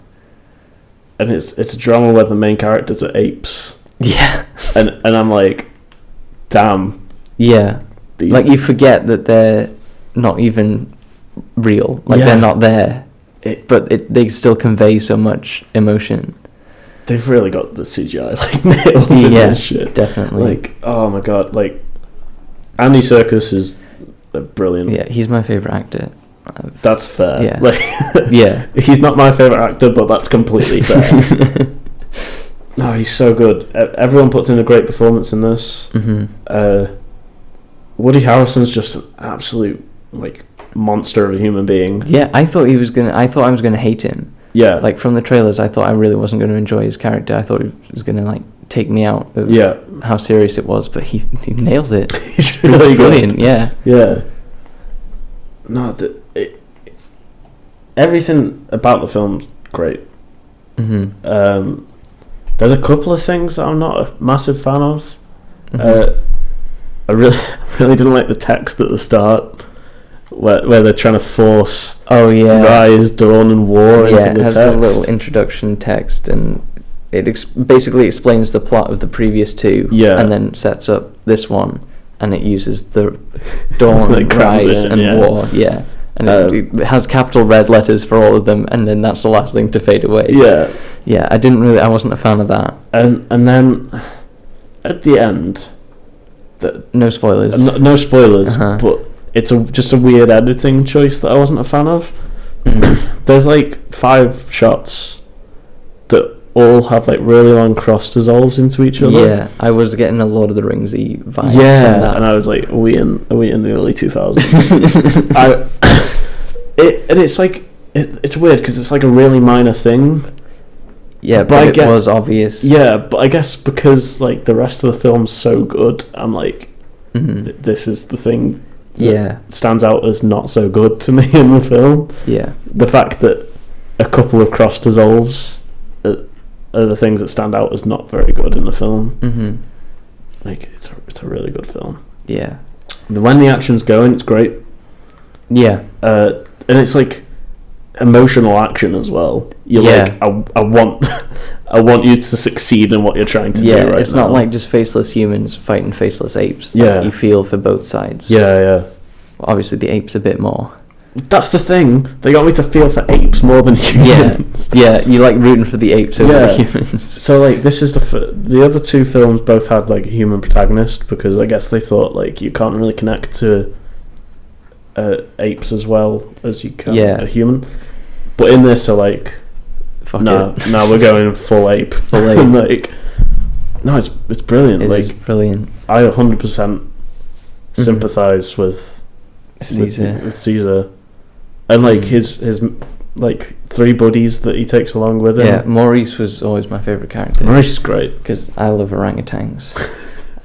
And it's a drama where the main characters are apes, Yeah. and I'm like, damn. Yeah. These, Like you forget that they're not even real. Like Yeah. they're not there. But they still convey so much emotion. they've really got the CGI like nailed in Yeah, this shit. definitely. Like, oh my god, like Andy Serkis is brilliant. Yeah, he's my favorite actor. That's fair. Yeah. Like, Yeah. he's not my favorite actor, but that's completely fair. No, he's so good. Everyone puts in a great performance in this. Hmm. Woody Harrelson's just an absolute like monster of a human being. Yeah, I thought I was gonna hate him. Yeah. Like, from the trailers, I thought I really wasn't going to enjoy his character. I thought he was going to, like, take me out of how serious it was, but he nails it. He's really brilliant, good. yeah. Yeah. No, everything about the film's great. Mm-hmm. There's a couple of things that I'm not a massive fan of. Mm-hmm. I really didn't like the text at the start, where they're trying to force Rise, Dawn, and War into the text. Yeah, it has a little introduction text, and it basically explains the plot of the previous two, and then sets up this one, and it uses the Dawn, Rise, and War, and it has capital red letters for all of them, and then that's the last thing to fade away. Yeah, I wasn't a fan of that. And then at the end, no spoilers. No spoilers, but it's just a weird editing choice that I wasn't a fan of. There's like 5 shots that all have like really long cross dissolves into each other. Yeah, I was getting a Lord of the Ringsy vibe. Yeah, and I was like, are we in the early 2000s? It's like it's weird because it's like a really minor thing. Yeah, but it was obvious. Yeah, but I guess that like the rest of the film's so good, I'm like, this is the thing. Stands out as not so good to me in the film. Yeah, the fact that a couple of cross dissolves are the things that stand out as not very good in the film. Like it's a really good film. Yeah, when the action's going, it's great. Yeah, and it's like emotional action as well. You're like, I want you to succeed in what you're trying to do right now. It's not like just faceless humans fighting faceless apes. Like, you feel for both sides. Yeah. Obviously, the apes a bit more. That's the thing. They got me to feel for apes more than humans. Yeah, you like rooting for the apes over the humans. So like, this is the other 2 films both had like a human protagonist, because I guess they thought like you can't really connect to apes as well as you can a human. But in this, they're like, no, we're going full ape. Full ape. Like, no, it's brilliant. It's brilliant. I 100% sympathise with Caesar, and like his like 3 buddies that he takes along with him. Yeah, Maurice was always my favourite character. Maurice is great because I love orangutans.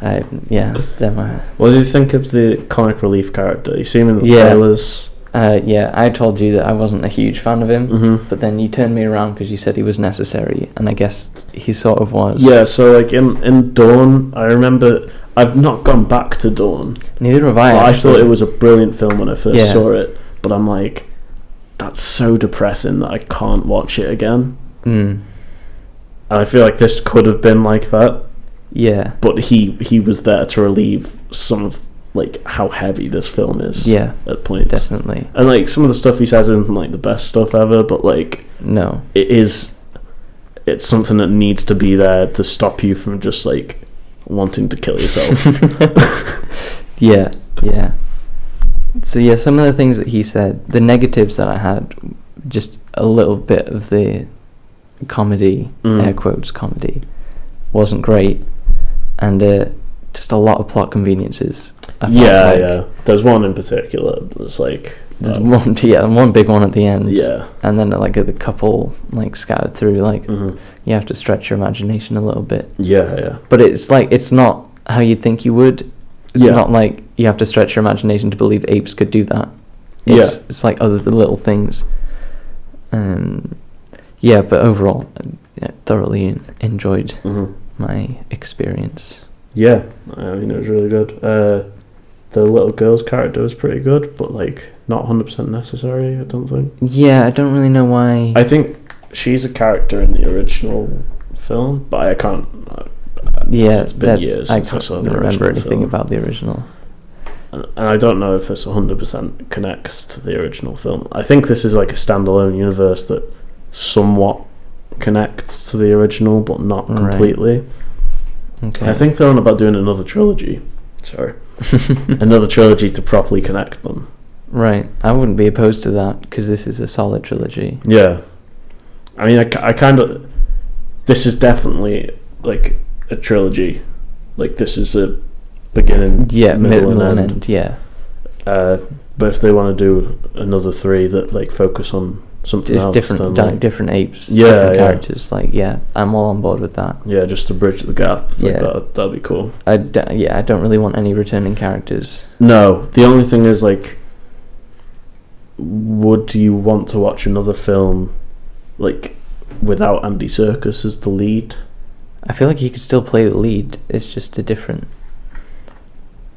They're my... What did you think of the comic relief character? You see him in the trailers. I told you that I wasn't a huge fan of him, but then you turned me around because you said he was necessary, and I guess he sort of was. Yeah, so like in Dawn, I remember... I've not gone back to Dawn. Neither have I. I thought it was a brilliant film when I first saw it, but I'm like, that's so depressing that I can't watch it again. And I feel like this could have been like that. Yeah. But he was there to relieve some of like how heavy this film is. Yeah. At points. Definitely. And like some of the stuff he says isn't like the best stuff ever, but like no. It's something that needs to be there to stop you from just like wanting to kill yourself. Yeah. So some of the things that he said, the negatives that I had, just a little bit of the comedy, air quotes comedy, wasn't great, and just a lot of plot conveniences. Yeah. There's one in particular that's like one big one at the end. Yeah, and then like the couple like scattered through. Like you have to stretch your imagination a little bit. Yeah. But it's like it's not how you'd think you would. It's not like you have to stretch your imagination to believe apes could do that. It's like other little things. But overall, I thoroughly enjoyed my experience. Yeah, I mean it was really good. The little girl's character was pretty good, but like not 100% necessary, I don't think. Yeah, I don't really know why. I think she's a character in the original film, but I can't. It's been years since I saw the original film. I can't remember anything about the original. And I don't know if this 100% connects to the original film. I think this is like a standalone universe that somewhat connects to the original, but not completely. Okay. I think they're on about doing another trilogy. Sorry. Another trilogy to properly connect them. Right. I wouldn't be opposed to that, because this is a solid trilogy. Yeah. I mean, I kind of... This is definitely, like, a trilogy. Like, this is a beginning, middle and end. Yeah. But if they want to do another 3 that like focus on something Just else, different, then, like, different apes, Yeah, different yeah. characters. Like, yeah, I'm all on board with that. yeah, just to bridge the gap. Like, Yeah. that'd be cool. I don't really want any returning characters. No, the only thing is, like, would you want to watch another film like without Andy Serkis as the lead? I feel like he could still play the lead. It's just a different.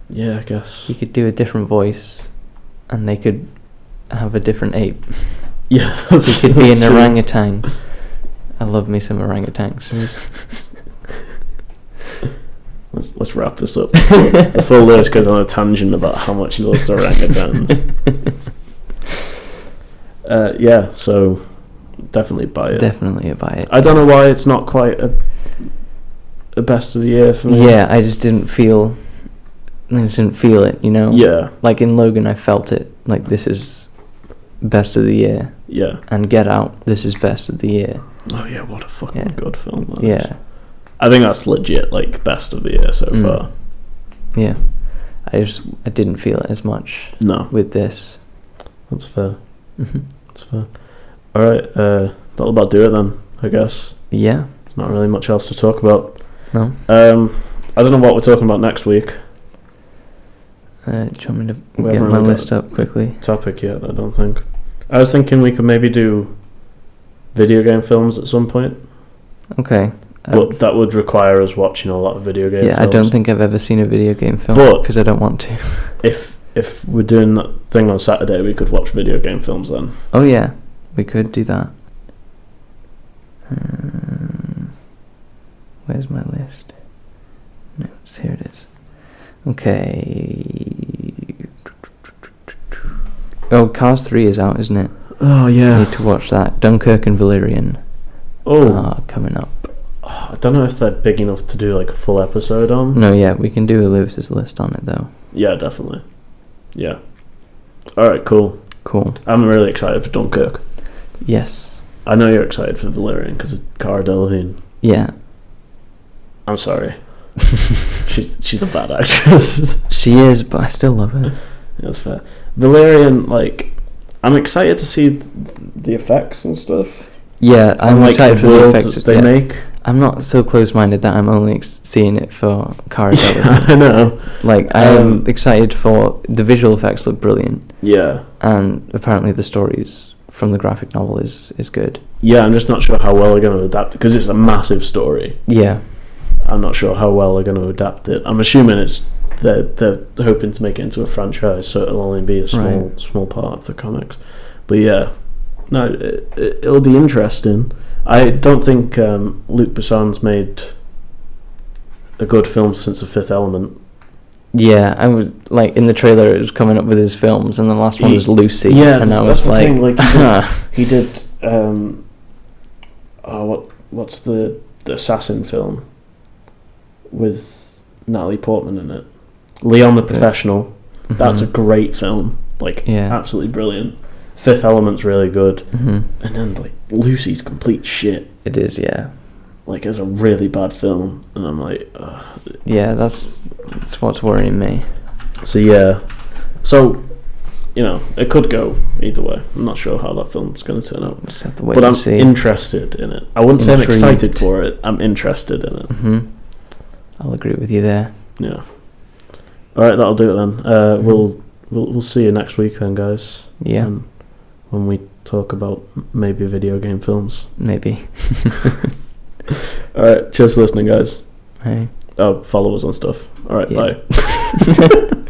Yeah, I guess. He could do a different voice, and they could have a different ape. Yeah, He could be an true. orangutan. I love me some orangutans. Let's wrap this up before Lewis goes on a tangent about how much he loves orangutans. Yeah, so definitely buy it. Definitely buy it. I don't know why it's not quite a best of the year for me. Yeah, I just didn't feel it, you know? Yeah, Like in Logan, I felt it. Like, this is best of the year. yeah. And Get Out, this is best of the year. Oh yeah, what a fucking Yeah. good film that is. Yeah. I think that's legit, like, best of the year so Mm. far. Yeah. I didn't feel it as much No, with this. that's fair. Mhm. That's fair. Alright, that'll about do it then, I guess. Yeah. There's not really much else to talk about. No? I don't know what we're talking about next week. Do you want me to We get haven't my really got list up quickly? Topic yet, I don't think. I was thinking we could maybe do video game films at some point, Okay. but that would require us watching a lot of video game yeah, films. I don't think I've ever seen a video game film But- because I don't want to. If we're doing that thing on Saturday, we could watch video game films then. Oh yeah, we could do that. Where's my list? Notes, here it is. Okay. Oh, Cars 3 is out, isn't it? Oh I yeah. need to watch that. Dunkirk and Valerian Oh, coming up. I don't know if they're big enough to do like a full episode on. No, yeah, we can do a Lewis's list on it though. Yeah, definitely. Yeah. Alright, cool. Cool. I'm really excited for Dunkirk. Yes. I know you're excited for Valerian because of Cara Delevingne. Yeah. I'm sorry. She's a bad actress. She is, but I still love her. That's fair. Valerian, like, I'm excited to see the effects and stuff. Yeah, I'm and, like, excited the for the world effects that they yeah. make. I'm not so close-minded that I'm only seeing it for Cara Delevingne. I know. Like, I am excited for the visual effects look brilliant, Yeah. and apparently the stories from the graphic novel is good. Yeah, I'm just not sure how well they're going to adapt it because it's a massive story. Yeah. I'm not sure how well they're going to adapt it. I'm assuming they're hoping to make it into a franchise, so it'll only be a small part of the comics. But yeah, no, it'll be interesting. I don't think Luc Besson's made a good film since The Fifth Element. Yeah, I was like in the trailer. It was coming up with his films, and the last one was Lucy. Yeah, and I that's was the like, thing. Like he did. What's the assassin film with Natalie Portman in it? Leon the Professional. That's a great film. Like, Yeah. absolutely brilliant. Fifth Element's really good. Mhm. And then, like, Lucy's complete shit. It is, yeah. Like, it's a really bad film. And I'm like, ugh. Yeah, that's what's worrying me. So, yeah. So, you know, it could go either way. I'm not sure how that film's going to turn out. Just have to wait But and I'm see. interested in it. I wouldn't say I'm Intrigued. excited for it. I'm interested in it. I'll agree with you there. Yeah. All right, that'll do it then. We'll see you next week then, guys. Yeah, When we talk about maybe video game films. maybe. All right, cheers for listening, guys. Hey. Follow us on stuff. All right, Yeah. bye.